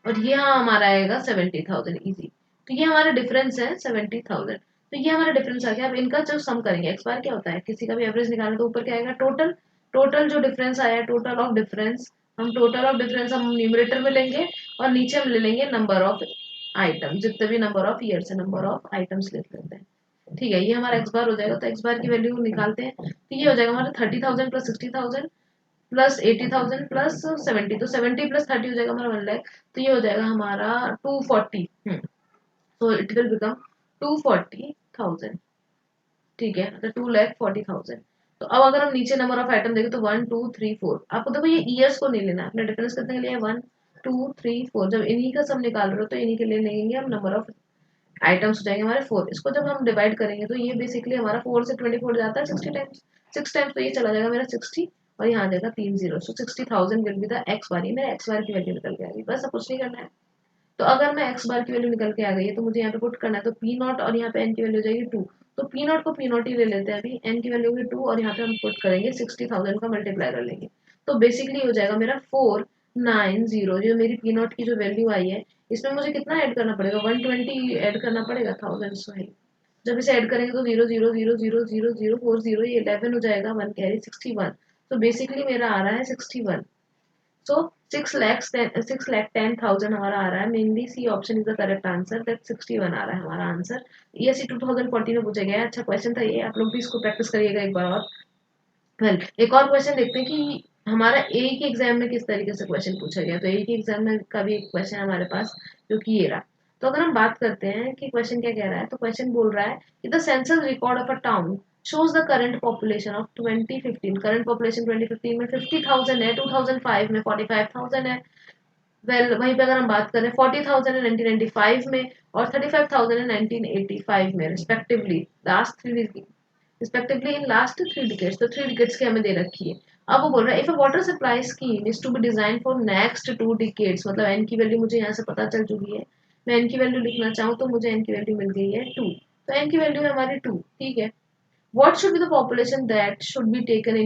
S1: और ये हाँ हमारा आएगा 70,000 इजी। तो ये हमारा डिफरेंस है 70,000। तो ये हमारा डिफरेंस आ गया। अब इनका जो सम करेंगे, एक्स बार क्या होता है, किसी का भी एवरेज निकालना तो ऊपर क्या आएगा, टोटल। टोटल जो डिफरेंस आया, टोटल ऑफ डिफरेंस, हम टोटल ऑफ डिफरेंस हम न्यूमरेटर में लेंगे और नीचे हम ले लेंगे नंबर ऑफ आइटम, जितने भी नंबर ऑफ ईयर्स है, नंबर ऑफ आइटम्स लिख लेते हैं। ठीक है, ये हमारा एक्स बार हो जाएगा, तो एक्स बार की वैल्यू निकालते हैं, तो ये हो जाएगा हमारा 30,000 प्लस 60,000 प्लस 80,000 प्लस 70, तो 70 प्लस 30 हो जाएगा हमारा 1 लाख, तो ये हो जाएगा हमारा 240। तो इट विल बिकम 240,000। ठीक है, तो 2,40,000। तो अब अगर हम नीचे नंबर ऑफ आइटम देखें तो 1 2 3 4, आपको देखो ये ईयर्स को नहीं लेना, अपने डिफरेंस कितने के लिए 1 2 3 4, जब इन्हीं का सब निकाल रहे हो तो इन्हीं के लिए लेंगे हम, नंबर ऑफ आइटम्स हो जाएंगे हमारे 4, इसको जब हम डिवाइड करेंगे तो ये बेसिकली हमारा 4 से 24 जाता है 60 टाइम्स, 6 टाइम्स, तो ये चला जाएगा मेरा 60, और यहाँ आ जाएगा 3 0, सो 60,000 विल बी द एक्स बार, ये मेरा एक्स बार की वैल्यू निकल के आ गई, बस अब कुछ नहीं करना है। तो अगर मैं एक्स बार की वैल्यू निकल के आ गई है तो मुझे यहाँ पे पुट करना है, तो पी नॉट और यहाँ पे एन की वैल्यू हो जाएगी 2, तो पी नॉट को पी नॉट ही ले लेते हैं अभी, एन की वैल्यू होगी 2, और यहाँ पे हम पुट करेंगे 60,000 का मल्टीप्लाई कर लेंगे, तो बेसिकली हो जाएगा मेरा 490, जो मेरी पी नॉट की जो वैल्यू आई है, इसमें मुझे कितना ऐड करना पड़ेगा, 120 ऐड करना पड़ेगा, 1000 सॉरी, जब इसे ऐड करेंगे तो 0 0 0 0 0 0 4 0, ये 11 हो जाएगा, 1 कैरी 61, तो बेसिकली मेरा आ रहा है 61। सो 6,10,000 हमारा आ रहा है, mainly C option is the correct answer, that 61 आ रहा है हमारा आंसर। ये सी 2014 में पूछा गया है, अच्छा क्वेश्चन था ये, आप लोग भी इसको प्रैक्टिस करिएगा एक बार और। वेल, एक और क्वेश्चन देखते हैं कि हमारा ए के एग्जाम में किस तरीके से क्वेश्चन पूछा गया, तो ए के एग्जाम में का भी एक क्वेश्चन है हमारे पास, जो कि ये रहा। तो अगर हम बात करते हैं कि क्वेश्चन क्या कह रहा है, तो क्वेश्चन बोल रहा है कि the census record of a town shows the current population of 2015, current population 2015 में 50,000 है, 2005 में 45,000 है। वेल, वहीं पे अगर हम बात करें 40,000 है 1995 में, और 35,000 है 1985 में respectively, last three respectively in last 3 decades, तो 3 डिकेड्स की हमें दे रखी है। अब वो बोल रहा है if a water supply scheme is to be design for next 2 decades, मतलब एन की वैल्यू मुझे यहाँ से पता चल चुकी है, मैं एन की वैल्यू लिखना चाहूँ तो मुझे एन की वैल्यू मिल गई है 2, तो एन की वैल्यू है हमारी 2, ठीक है। What should be the population that should be taken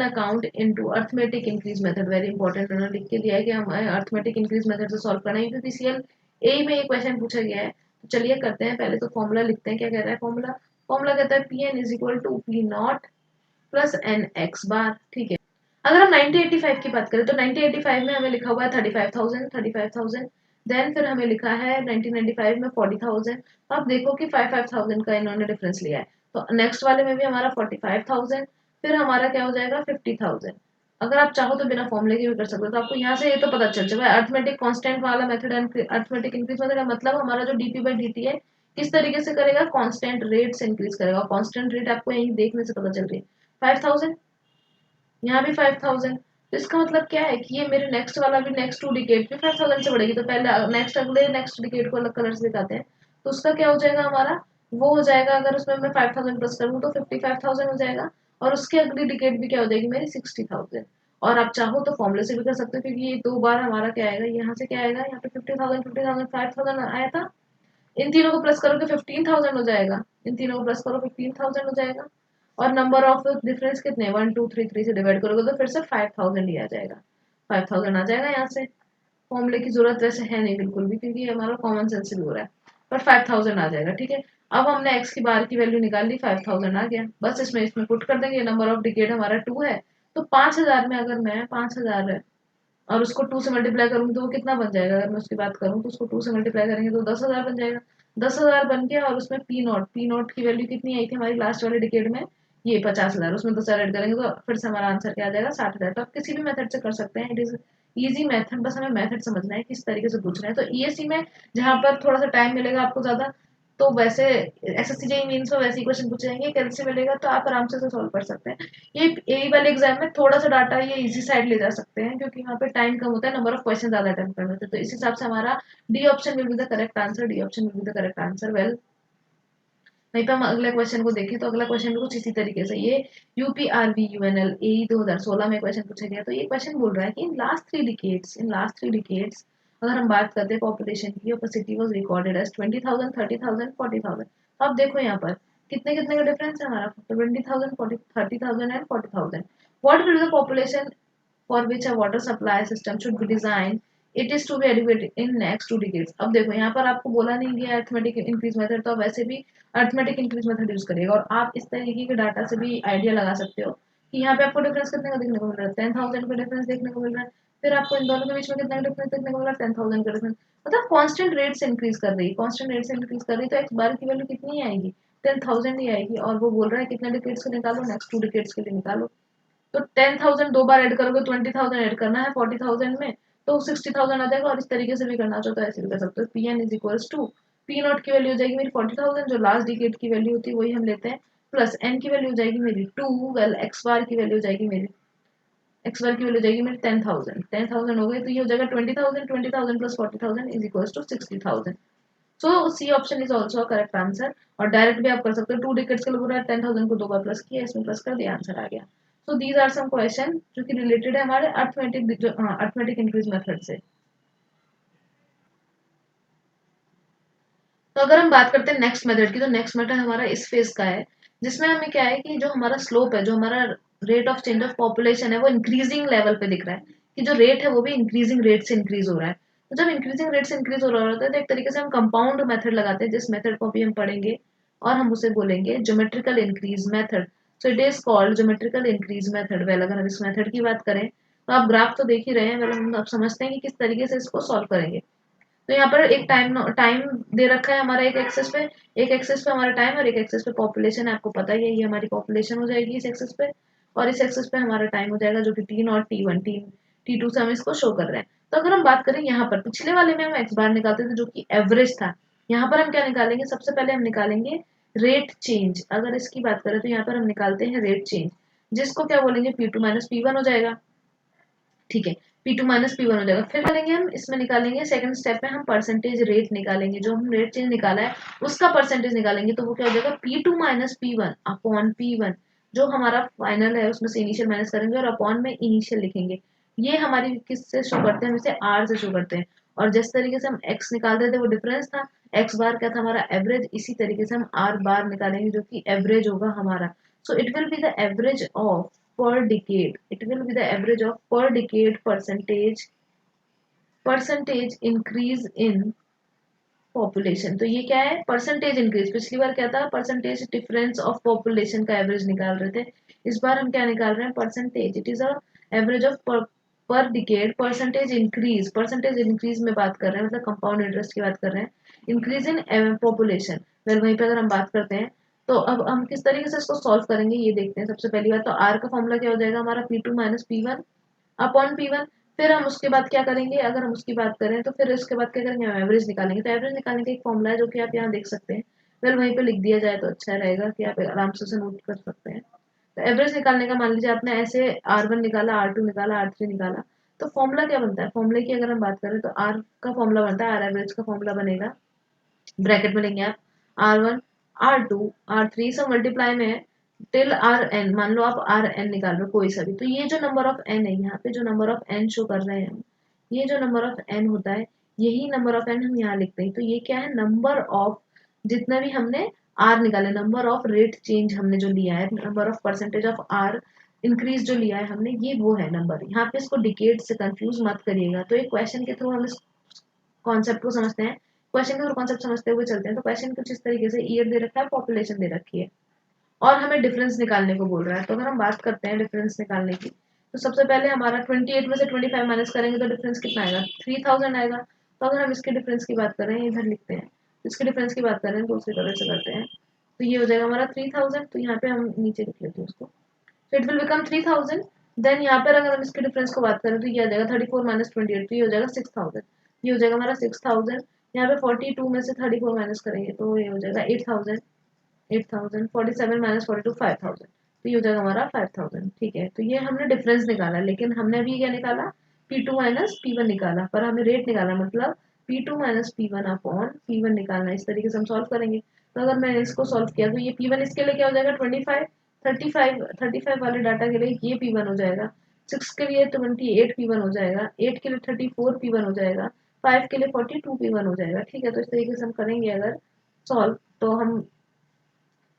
S1: account into arithmetic increase method, very important, उन्होंने लिख के दिया है कि हमें अर्थमेटिक इंक्रीज मेथड से सॉल्व करना है, क्योंकि पीसीएल ए में ये क्वेश्चन पूछा गया है। तो चलिए करते हैं, पहले तो फॉर्मूला लिखते हैं, क्या कह रहा है फॉर्मूला, फॉर्मूला कहता है P N is equal to P naught plus N X bar, ठीक है। अगर हम 1985 की बात करें तो 1985 में हमें लिखा हुआ है 35,000, देन फिर हमें लिखा है 1995 में 40,000, अब देखो कि 5,500 का इन्होंने डिफरेंस लिया है, तो नेक्स्ट वाले में भी हमारा 45,000, फिर हमारा क्या हो जाएगा 50,000। अगर आप चाहो तो बिना फॉर्मूले के भी कर सकते हो, तो आपको यहाँ से ये तो पता चल जाएगा अर्थमेटिक कांस्टेंट वाला method and arithmetic increase method का मतलब हमारा जो डीपी बाई dt है किस तरीके से करेगा, कांस्टेंट रेट से इंक्रीज करेगा, कांस्टेंट रेट आपको यही देखने से पता चल रही है 5,000, यहाँ भी 5,000, तो इसका मतलब क्या है कि ये मेरे नेक्स्ट वाला भी नेक्स्ट 2 डिकेड भी 5,000 से बढ़ेगी, तो पहले नेक्स्ट अगले नेक्स्ट डिकेड को अलग कलर से दिखाते हैं, तो उसका क्या हो जाएगा हमारा, वो हो जाएगा अगर उसमें मैं 5,000 प्लस करूँ तो 55,000 हो जाएगा, और उसके अगली डिकेड भी क्या हो जाएगी मेरी 60,000। और आप चाहो तो फॉर्मूले से भी कर सकते हो, क्योंकि ये 2 बार हमारा क्या आएगा, यहाँ से क्या आएगा, यहाँ पे 50,000 50,000 5,000 आया था, इन तीनों को प्लस करोगे 15,000 हो जाएगा, इन तीनों को प्लस करो 15,000 हो जाएगा, और नंबर ऑफ डिफरेंस कितने 1 2 3 3 से डिवाइड करोगे तो फिर से 5,000 ही आ जाएगा, 5,000 आ जाएगा यहाँ से। फॉर्मूले की जरूरत वैसे है नहीं बिल्कुल भी, क्योंकि हमारा कॉमन सेंस से भी हो रहा है, पर 5,000 आ जाएगा, ठीक है। अब हमने एक्स की बार की वैल्यू निकाल ली, 5,000 आ गया, बस इसमें इसमें पुट कर देंगे, नंबर ऑफ डिकेड हमारा 2 है, तो 5,000 में अगर मैं 5,000 है और उसको 2 से मल्टीप्लाई करूंगी तो वो कितना बन जाएगा, अगर मैं उसकी बात करूँ तो उसको 2 से मल्टीप्लाई करेंगे तो 10,000 बन जाएगा, 10,000 बन गया, और उसमें पी नॉट की वैल्यू कितनी आई थी हमारी लास्ट वाले डिकेड में, ये 50,000, उसमें 10,000 ऐड करेंगे तो फिर से हमारा आंसर क्या आ जाएगा 60,000। तो आप किसी भी मेथड से कर सकते हैं, इट इज इजी मेथड, बस हमें मेथड समझना है किस तरीके से पूछ रहे हैं। तो ईएससी में जहाँ पर थोड़ा सा टाइम मिलेगा आपको ज्यादा, तो वैसे एसएससी जेईई मेंस में वैसे ही क्वेश्चन पूछे जाएंगे, कैसे मिलेगा तो आप आराम से सॉल्व कर सकते हैं। ये ए वाले एग्जाम में थोड़ा सा डाटा ये इजी साइड ले जा सकते हैं, क्योंकि यहाँ पे टाइम कम होता है, नंबर ऑफ क्वेश्चन ज्यादा अटेम्प्ट करने होते हैं, तो इस हिसाब से हमारा D option will be the correct answer, D option will be the correct answer. Well, वहीं पे हम अगले क्वेश्चन को देखें तो अगला क्वेश्चन भी कुछ इसी तरीके से, ये यूपीआरबी यूएनएल ए 2016 में क्वेश्चन पूछा गया, तो ये क्वेश्चन बोल रहा है कि इन लास्ट 3 डिकेड्स अगर हम बात करते हैं पॉपुलेशन की, ओपेसिटी वाज रिकॉर्डेड एज 20,000 30,000 40,000। अब देखो यहाँ पर कितने कितने का डिफरेंस है हमारा, 20,000 30,000 and 40,000। What will the population for which a water supply system should be designed, it is to be adequate in next 2 decades। अब देखो यहाँ पर आपको बोला नहीं गया अर्थमेटिक इंक्रीज मेथड, तो आप वैसे भी अर्थमेटिक इंक्रीज मेथड यूज करिएगा, और आप इस तरीके के डाटा से भी आइडिया लगा सकते हो कि यहाँ पे आपको डिफरेंस कितने का देखने को मिल रहा है, 10,000 का डिफरेंस देखने को मिल रहा है, फिर आपको इन दोनों के बीच में कितना डिफरेंस देखने को मिल रहा है, 10,000 का डिफरेंस, मतलब कांस्टेंट रेट से इंक्रीज कर रही है, कांस्टेंट रेट से इंक्रीज कर रही है, तो एक्स बार की वैल्यू कितनी आएगी 10,000 ही आएगी, और वो बोल रहा है कितने डिकेट्स के निकालो, नेक्स्ट 2 डिकेट्स के लिए निकालो। तो 10,000 दो बार ऐड करोगे, 20,000 ऐड करना है 40,000 में, तो 60,000 आ जाएगा। और इस तरीके से भी करना चाहो तो ऐसे भी कर सकते हो। P N is equals to P naught की वैल्यू हो जाएगी मेरी 40,000, जो लास्ट डिकेट की वैल्यू होती है वही हम लेते हैं, प्लस एन की वैल्यू हो जाएगी मेरी 2, वेल एक्स बार की वैल्यू हो जाएगी मेरी, एक्स बार की वैल्यू हो जाएगी मेरी 10,000। 10,000 हो गई, तो ये हो जाएगा 20,000, 20,000 plus 40,000 is equals to 60,000। So C option is also correct answer. और डायरेक्ट भी आप कर सकते हो, 2 डिकेट्स के लिए पूरा 10,000 को 2 बार प्लस किया, इसमें प्लस कर दिया, आंसर आ गया। So these are some question जो कि रिलेटेड है हमारे अर्थमेटिक इंक्रीज मेथड से। तो अगर हम बात करते हैं नेक्स्ट मेथड की, तो नेक्स्ट मेथड हमारा इस फेज का है, जिसमें हमें क्या है कि जो हमारा स्लोप है, जो हमारा rate of change of population है, वो इंक्रीजिंग लेवल पे दिख रहा है, कि जो रेट है वो भी इंक्रीजिंग रेट से इंक्रीज हो रहा है। तो जब इंक्रीजिंग रेट से इंक्रीज हो रहा होता है, तो एक तरीके से हम कंपाउंड मेथड लगाते हैं, जिस मेथड को अभी हम पढ़ेंगे, और हम उसे बोलेंगे geometrical increase method. So it is called geometrical increase method. Well अगर हम इस मेथड की बात करें, तो आप ग्राफ तो देख ही रहे हैं, वेल हम अब समझते हैं कि किस तरीके से इसको सॉल्व करेंगे। तो यहाँ पर एक टाइम टाइम दे रखा है हमारा, एक एक्सेस पे हमारा टाइम और एक एक्सेस पे पॉपुलेशन है। आपको पता ही है, ये हमारी पॉपुलेशन हो जाएगी इस एक्सेस पे, और इस एक्सेस पे हमारा टाइम हो जाएगा, जो कि T0 T1 T2 से हम इसको शो कर रहे हैं। तो अगर हम बात करें यहाँ पर, पिछले वाले में हम एक्स बार निकालते थे जो कि एवरेज था, यहाँ पर हम क्या निकालेंगे, सबसे पहले हम निकालेंगे रेट चेंज। अगर इसकी बात करें तो यहाँ पर हम निकालते हैं रेट चेंज, जिसको क्या बोलेंगे, P2 माइनस P1 हो जाएगा। ठीक है, P2 माइनस P1 हो जाएगा। फिर निकालेंगे हम, इसमें निकालेंगे सेकंड स्टेप में हम परसेंटेज रेट निकालेंगे, जो हम रेट चेंज निकाला है उसका परसेंटेज निकालेंगे। तो वो क्या हो जाएगा, P2 minus P1 upon P1, जो हमारा फाइनल है उसमें से इनिशियल माइनस करेंगे और अपॉन में इनिशियल लिखेंगे। ये हमारी किससे शो करते हैं, हम इसे R से शो करते हैं। और जिस तरीके से हम x निकालते थे वो डिफरेंस था, x बार क्या था हमारा एवरेज, इसी तरीके से हम R बार निकालेंगे जो कि एवरेज होगा हमारा। So it will be the average of per decade. It will be the average of per decade percentage increase in population. तो ये क्या है, परसेंटेज इंक्रीज। पिछली बार क्या था, परसेंटेज डिफरेंस ऑफ पॉपुलेशन का एवरेज निकाल रहे थे, इस बार हम क्या निकाल रहे हैं, percentage. It is a average of पर डिकेड परसेंटेज इंक्रीज में बात कर रहे हैं, मतलब कंपाउंड इंटरेस्ट की बात कर रहे हैं, इंक्रीज इन पॉपुलेशन। वेल वहीं पे अगर हम बात करते हैं, तो अब हम किस तरीके से इसको सॉल्व करेंगे ये देखते हैं। सबसे पहली बात तो आर का फॉर्मूला क्या हो जाएगा हमारा, P2 minus P1 upon P1। फिर हम उसके बाद क्या करेंगे, अगर हम उसकी बात करें तो फिर उसके बाद क्या करेंगे, हम एवरेज निकालेंगे। तो एवरेज निकालने का एक फॉर्मूला है जो कि आप यहाँ देख सकते हैं, वेल वहीं पे लिख दिया जाए तो अच्छा रहेगा, कि आप आराम से उसे नोट कर सकते हैं। तो एवरेज निकालने का, मान लीजिए आपने ऐसे R1 निकाला, R2 निकाला, R3 निकाला, तो फॉर्मूला क्या बनता है, फॉर्मूले की अगर हम बात करें तो R का फॉर्मूला बनता है, R एवरेज का फॉर्मूला बनेगा, ब्रैकेट में लेंगे आप R1 R2 R3 सब मल्टीप्लाई में है टिल Rn। मान लो आप Rn निकाल रहे हो कोई सा भी, तो ये जो नंबर ऑफ n है, यहाँ पे जो नंबर ऑफ n शो कर रहे हैं हम, ये जो नंबर ऑफ n होता है, यही नंबर ऑफ n हम यहाँ लिखते हैं। तो ये क्या है, नंबर ऑफ, जितना भी हमने R निकाले, नंबर ऑफ रेट चेंज हमने जो लिया है, number of percentage of R increase जो लिया है हमने, ये वो है नंबर। यहाँ पे इसको डिकेड से कंफ्यूज मत करिएगा। तो एक क्वेश्चन के थ्रू हम इस कॉन्सेप्ट को समझते हैं, क्वेश्चन के कॉन्सेप्ट समझते हुए चलते हैं। तो क्वेश्चन कुछ इस तरीके से, ईयर दे रखा है, पॉपुलेशन दे रखी है, और हमें डिफरेंस निकालने को बोल रहा है। तो अगर हम बात करते हैं डिफरेंस निकालने की, तो सबसे पहले हमारा 28 में से 25 माइनस करेंगे तो डिफरेंस कितना आएगा, 3000 आएगा। तो अगर हम इसके डिफरेंस की बात करें, इधर लिखते हैं, इसके डिफरेंस की बात करें दूसरी तरह से करते हैं, तो ये हो जाएगा हमारा 3000। तो यहाँ पे हम नीचे लिख लेते हैं उसको, तो इट विल बिकम 3000। देन यहाँ पर अगर हम इसके डिफरेंस को बात करें तो ये आ जाएगा 34 माइनस 28, तो ये हो जाएगा 6000। ये हो जाएगा हमारा 6000। यहाँ पे 42 में से 34 माइनस करेंगे तो ये हो जाएगा 8000। 8000 47 माइनस 42 5000, तो ये हो जाएगा हमारा 5000। ठीक है, तो ये हमने डिफरेंस निकाला, लेकिन हमने अभी क्या निकाला, P2 माइनस P1 निकाला, पर हमें रेट निकाला, मतलब P2 minus P1 upon P1 निकालना। इस तरीके से हम सॉल्व करेंगे। तो अगर मैंने इसको सॉल्व किया तो ये P1 इसके लिए क्या हो जाएगा, 25 35 वाले डाटा के लिए ये P1 हो जाएगा, 6 के लिए 28 P1 हो जाएगा, 8 के लिए 34 P1 हो जाएगा, 5 के लिए 42 P1 हो जाएगा। ठीक है, तो इस तरीके से हम करेंगे अगर सॉल्व, तो हम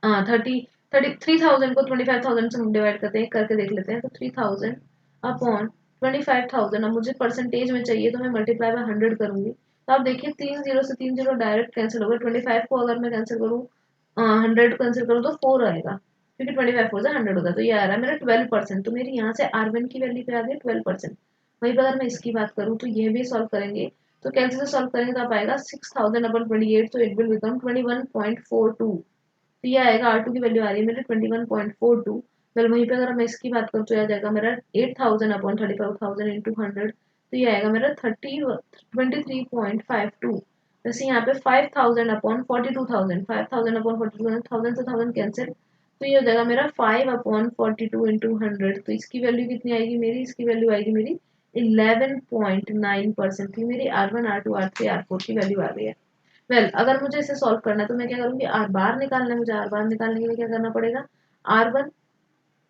S1: 30,000 को 25,000 से डिवाइड करते हैं, करके देख लेते हैं। तो 3000 अपॉन 25,000, अब मुझे परसेंटेज में चाहिए तो मैं मल्टीप्लाई बाय 100 करूंगी। तो आप देखिए 3 जीरो से 3 जीरो डायरेक्ट कैंसिल हो गए। 25 को अगर मैं कैंसिल करूँ, 100 कैंसिल करूँ तो 4 आएगा, क्योंकि 25 4 से 100 होता है। तो ये आ रहा है मेरा 12%। तो मेरी यहाँ से R1 की वैल्यू पे आ गई 12%। वहीं पर अगर मैं इसकी बात करूँ तो ये भी सॉल्व करेंगे, तो कैसे से सॉल्व करेंगे तो आप आएगा 6000 अपॉन 28, तो इट विल बिकम 21.42। तो ये आएगा R2 की वैल्यू आ रही है मेरे 21.42। वेल वहीं पे अगर मैं इसकी बात करूँ तो आ जाएगा मेरा 8000 अपॉन 35,000 इंटू 100, तो ये आएगा मेरा 23.52। वैसे यहाँ पे 5000 अपॉन 42,000, 5000 अपॉन 42,000, 1000 से 1000 कैंसिल, तो ये हो जाएगा मेरा 5 अपॉन 42 इंटू 100। तो इसकी वैल्यू कितनी आएगी मेरी, इसकी वैल्यू आएगी मेरी 11.9% थी मेरी। R1 R2 R3 R4 की वैल्यू आ गई है। वेल अगर मुझे इसे सॉल्व करना है तो मैं क्या करूँगी, आर बार निकालना है मुझे। आर बार निकालने के लिए क्या करना पड़ेगा, R1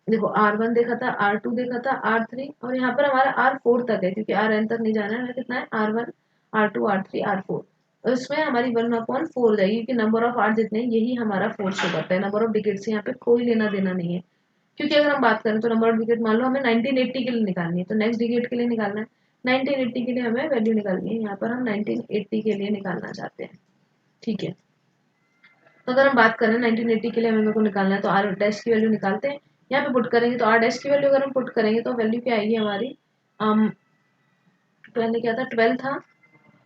S1: देखो, R1 देखा था, R2 देखा था, R3 और यहाँ पर हमारा R4 तक है क्योंकि Rn तक नहीं जाना है। हमें कितना है, R1 R2 R3 R4, और इसमें हमारी 1/4 जाएगी क्योंकि नंबर ऑफ आर जितने हैं यही हमारा 4 शो करता है। नंबर ऑफ डिजिट से यहाँ पे कोई लेना देना नहीं है, क्योंकि अगर हम बात करें तो नंबर ऑफ डिजिट मान लो हमें 1980 के लिए निकालनी है, तो नेक्स्ट डिजिट के लिए निकालना है 1980 के लिए हमें वैल्यू निकालनी है। यहाँ पर हम 1980 के लिए निकालना चाहते हैं, ठीक है। तो अगर हम बात करें 1980 के लिए हमें को निकालना है तो आर डैश की वैल्यू निकालते हैं। यहाँ पे पुट करेंगे तो आर डैश की वैल्यू अगर हम पुट करेंगे तो वैल्यू क्या आएगी हमारी, पहले क्या था, 12 था,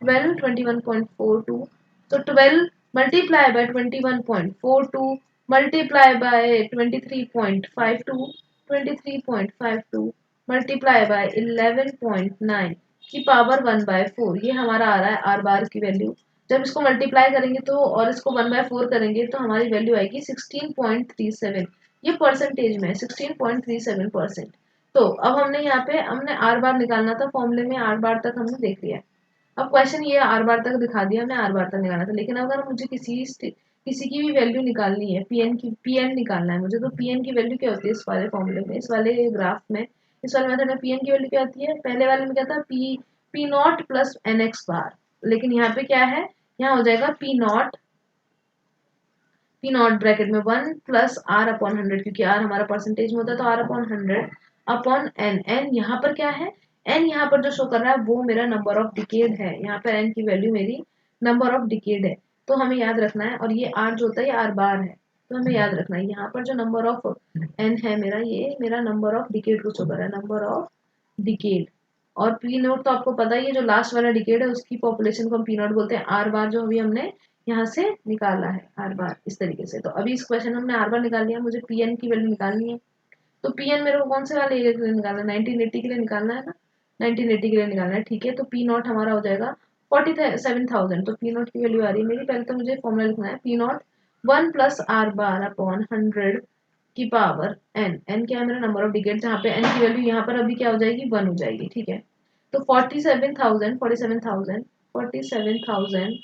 S1: 12 21.42, तो 12 multiply by 21.42 multiply by 23.52 23.52 multiply by 11.9 की पावर 1/4, ये हमारा आ रहा है आर बार की वैल्यू। जब इसको मल्टीप्लाई करेंगे तो और इसको 1/4 करेंगे तो हमारी वैल्यू आएगी 16.37। ये परसेंटेज में 16.37%। तो अब हमने यहाँ पे हमने आर बार निकालना था, फॉर्मूले में आर बार तक हमने देख लिया। अब क्वेश्चन ये आर बार तक दिखा दिया, हमने आर बार तक निकालना था। लेकिन अगर मुझे किसी की भी वैल्यू निकालनी है, पीएन निकालना है मुझे, तो पीएन की वैल्यू क्या होती है इस वाले फॉर्मूले में, इस वाले ग्राफ में, इस वाले मेथड में पीएन की वैल्यू क्या होती है, पहले वाले में क्या था, P naught plus N X bar. लेकिन यहाँ पे क्या है, यहाँ हो जाएगा पी नॉट ब्रैकेट में 1 प्लस आर अपॉन 100, क्योंकि आर हमारा परसेंटेज में होता है तो R upon 100 upon N. N यहाँ पर क्या है, एन यहाँ पर जो शो कर रहा है वो मेरा नंबर ऑफ डिकेड है। यहाँ पर एन की वैल्यू मेरी नंबर ऑफ डिकेड है, तो हमें याद रखना है। और ये आर जो होता है ये आर बार है, तो हमें याद रखना है यहाँ पर जो नंबर ऑफ एन है मेरा, ये मेरा नंबर ऑफ डिकेड को शो कर रहा है, नंबर ऑफ डिकेड। और पी नोट तो आपको पता ही है, जो लास्ट वाला डिकेड है उसकी पॉपुलेशन को हम पी नोट बोलते हैं। आर बार जो अभी हमने यहाँ से निकाला है आर बार इस तरीके से। तो अभी इस क्वेश्चन में हमने आर बार निकाल लिया, मुझे पीएन की वैल्यू निकालनी है। तो पीएन मेरे को कौन से वाले एरिया के लिए निकालना है, 1980 के लिए निकालना है ना, 1980 के लिए निकालना है, ठीक है। तो पी नॉट हमारा हो जाएगा 47,000। तो पी नॉट की वैल्यू आ रही है मेरी, पहले तो मुझे फॉर्मूला लिखना है, P not 1 plus are bar upon 100 की पावर एन। एन क्या है मेरा नंबर ऑफ डिकेट, जहाँ पे एन की वैल्यू यहाँ पर अभी क्या हो जाएगी, 1 हो जाएगी, ठीक है। तो 47,000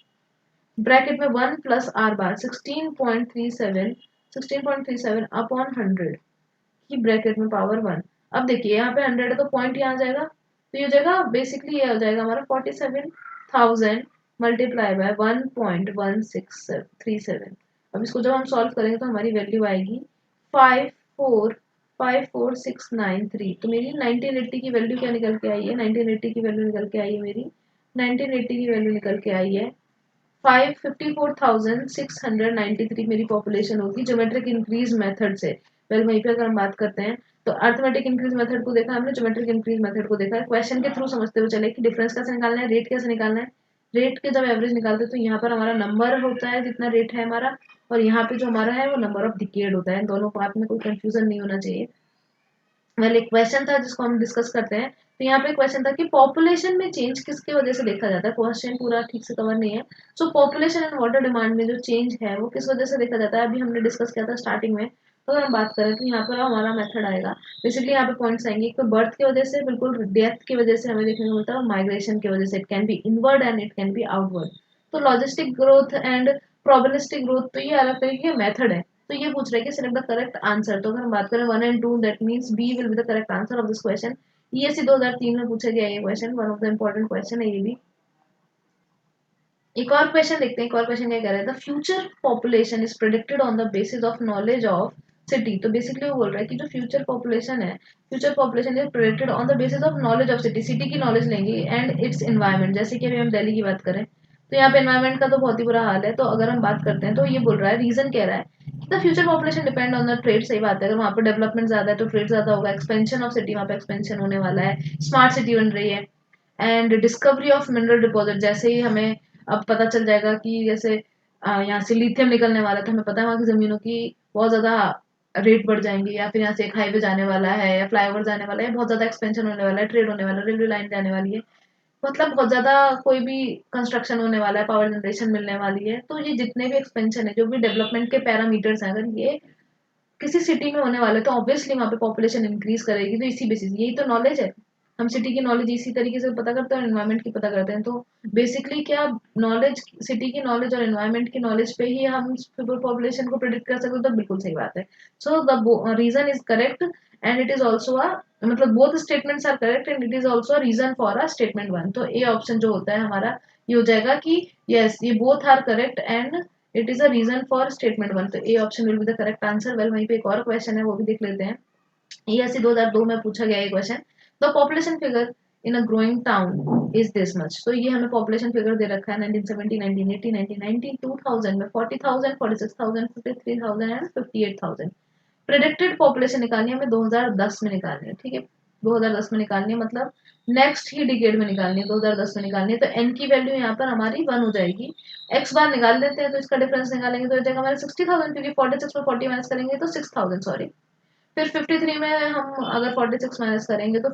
S1: ब्रैकेट में 1 प्लस आर बार 16.37 अपॉन 100 की ब्रैकेट में पावर 1। अब देखिए यहाँ पे 100 है तो पॉइंट यहाँ आ जाएगा, तो ये हो जाएगा बेसिकली, ये हो जाएगा हमारा 47,000 मल्टीप्लाई बाय 1.1637। अब इसको जब हम सॉल्व करेंगे तो हमारी वैल्यू आएगी 5454693। तो मेरी 1980 की वैल्यू क्या निकल के आई है, 1980 की वैल्यू निकल के आई है मेरी, 1980 की वैल्यू निकल के आई है 554,693 मेरी पॉपुलेशन होगी ज्योमेट्रिक इंक्रीज मेथड से। वेल वहीं पे अगर हम बात करते हैं तो अर्थमेटिक इंक्रीज मेथड को देखा हमने, ज्योमेट्रिक इंक्रीज मेथड को देखा है। क्वेश्चन के थ्रू समझते हुए चले कि डिफरेंस कैसे निकालना है, रेट कैसे निकालना है। रेट के जब एवरेज निकालते हैं तो यहाँ पर हमारा नंबर होता है जितना रेट है हमारा, और यहाँ पे जो हमारा है वो नंबर ऑफ डिकेड होता है। इन दोनों बात में कोई कंफ्यूजन नहीं होना चाहिए। वेल एक क्वेश्चन था जिसको हम डिस्कस करते हैं। तो यहाँ पे क्वेश्चन था कि पॉपुलेशन में चेंज किसकी वजह से देखा जाता है, क्वेश्चन पूरा ठीक से कवर नहीं है। सो पॉपुलेशन एंड वाटर डिमांड में जो चेंज है वो किस वजह से देखा जाता है, अभी हमने डिस्कस किया था स्टार्टिंग में। तो अगर हम बात करें तो यहाँ पर हमारा मेथड आएगा, बेसिकली यहाँ पे पॉइंट्स आएंगे। एक तो बर्थ की वजह से, बिल्कुल डेथ की वजह से हमें देखने को मिलता है, और माइग्रेशन की वजह से। It can be inward and it can be outward. तो logistic growth and probabilistic growth, तो ये अलग तरीके के मेथड है। तो ये पूछ रहे हैं कि सिलेक्ट द करेक्ट आंसर। तो अगर हम बात करें 1 and 2, that means B will be the correct answer of this question. ESC 2003 में पूछा गया ये question, one of the important question है ये भी। एक और क्वेश्चन देखते हैं, एक और क्वेश्चन क्या कह रहा है, the future population is predicted on the basis of knowledge of city. तो बेसिकली वो बोल रहा है कि जो फ्यूचर पॉपुलेशन है, future population is predicted on the basis of knowledge of city, city की नॉलेज लेंगे एंड इट्स एनवायरमेंट। जैसे कि अभी हम दिल्ली की बात करें तो यहाँ पे एनवायरमेंट का तो बहुत ही बुरा हाल है। तो अगर हम बात करते हैं तो ये बोल रहा है, रीजन कह रहा है the future population depend on the trade. सही बात है, अगर वहाँ पर डेवलपमेंट ज्यादा है तो ट्रेड ज्यादा होगा, एक्सपेंशन ऑफ सिटी, वहाँ पे एक्सपेंशन होने वाला है, स्मार्ट सिटी बन रही है। And discovery of mineral deposit, जैसे ही हमें अब पता चल जाएगा कि जैसे यहाँ से लिथियम निकलने वाला था, हमें पता है वहाँ की ज़मीनों की बहुत ज़्यादा रेट बढ़ जाएँगे, या फिर यहाँ से एक हाईवे जाने वाला है या फ्लाईओवर जाने वाला है, बहुत ज़्यादा एक्सपेंशन होने वाला है, ट्रेड होने वाला है, रेलवे लाइन जाने वाली है। मतलब बहुत ज़्यादा कोई भी कंस्ट्रक्शन होने वाला है, पावर जनरेशन मिलने वाली है, तो ये जितने भी एक्सपेंशन है, जो भी डेवलपमेंट के पैरामीटर्स हैं, अगर ये किसी सिटी में होने वाला है तो ऑब्वियसली वहाँ पे पॉपुलेशन इंक्रीज करेगी, तो इसी बेसिस यही तो नॉलेज है। हम सिटी की नॉलेज इसी तरीके से पता करते हैं और एनवायरनमेंट की पता करते हैं, तो बेसिकली क्या नॉलेज, सिटी की नॉलेज और एनवायरनमेंट की नॉलेज पे ही हम पीपल पॉपुलेशन को प्रिडिक्ट कर सकते हैं, तो बिल्कुल सही बात है। So the reason is correct and it is also a, मतलब both statements are correct and it is also a reason for a statement one. तो ए ऑप्शन जो होता है हमारा, ये हो जाएगा कि यस ये both are correct and it is a reason for statement one. तो A option will be the correct answer. Well वहीं पे एक और क्वेश्चन है, वो भी देख लेते हैं। ये ऐसे 2002 में पूछा गया ये question. The population figure in a growing town is this much. तो ये हमें पॉपुलेशन फिगर दे रखा है 1970, 1980, 1990, 2000 में 40,000, 46,000, 53,000 एंड 58,000। प्रेडिक्टेड पॉपुलेशन निकालनी है हमें 2010 में निकालनी है, ठीक है। 2010 में निकालनी है, मतलब नेक्स्ट ही डिकेड में निकालनी है, 2010 में निकालनी है। तो एन की वैल्यू यहाँ पर हमारी 1 हो जाएगी। एक्स बार निकाल देते हैं, तो इसका डिफरेंस निकालेंगे तो हो जाएगा हमारे 60,000, क्योंकि 46 में 40 माइनस करेंगे तो 6,000, सॉरी। फिर 53 में हम अगर 46 माइनस करेंगे तो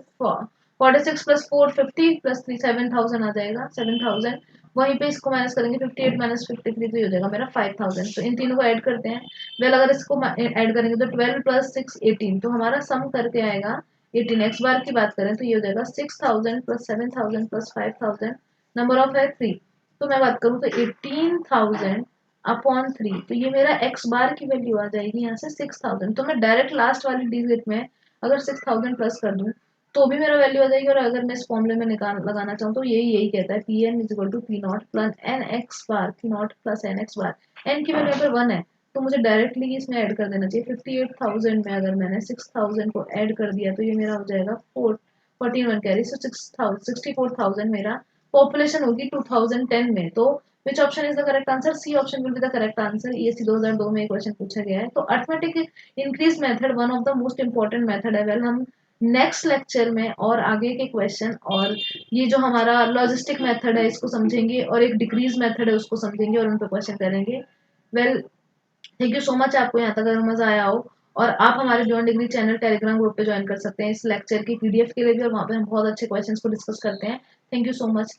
S1: 46 प्लस 450 प्लस 3 7,000 आ जाएगा, 7,000। वहीं पे इसको माइनस करेंगे 58 माइनस 53, तो ये हो जाएगा मेरा 5,000। तो इन तीनों को ऐड करते हैं। वेल अगर इसको ऐड करेंगे तो 12 प्लस 6 18, तो हमारा सम करके आएगा 18। एक्स बार की बात करें तो ये हो जाएगा 6,000 प्लस 7,000 प्लस 5,000, नंबर ऑफ है 3। तो मैं बात करूँ तो 18,000 अपॉन 3, तो ये मेरा एक्स बार की वैल्यू आ जाएगी यहाँ से 6,000। तो मैं डायरेक्ट लास्ट वाली डिजिट में अगर 6,000 प्लस कर दूं तो भी मेरा वैल्यू आ जाएगी। और अगर मैं इस फॉर्मूले में निकाल लगाना चाहूँ तो यही यही कहता है P N is equal to P naught plus N X bar, P naught plus N X bar. N की वैल्यू अगर 1 है तो मुझे डायरेक्टली इसमें ऐड कर देना चाहिए। 58,000 में अगर मैंने 6,000 को ऐड कर दिया तो ये मेरा हो जाएगा 41 कैरी, सो 64,000 मेरा पॉपुलेशन होगी 2010 में। तो which option is the correct answer? C option will be the correct answer. ये सी 2002 में क्वेश्चन पूछा गया है। तो arithmetic increase method one of the most important method है। वेल हम नेक्स्ट लेक्चर में और आगे के क्वेश्चन और ये जो हमारा लॉजिस्टिक मेथड है इसको समझेंगे, और एक डिक्रीज मेथड है उसको समझेंगे और उन पर क्वेश्चन करेंगे। Well thank you so much, आपको यहाँ तक अगर मजा आया हो। और आप हमारे beyond degree channel Telegram group पे ज्वाइन कर सकते हैं इस लेक्चर की पीडीएफ के लिए भी, और वहाँ पे हम बहुत अच्छे क्वेश्चंस को डिस्कस करते हैं। Thank you so much.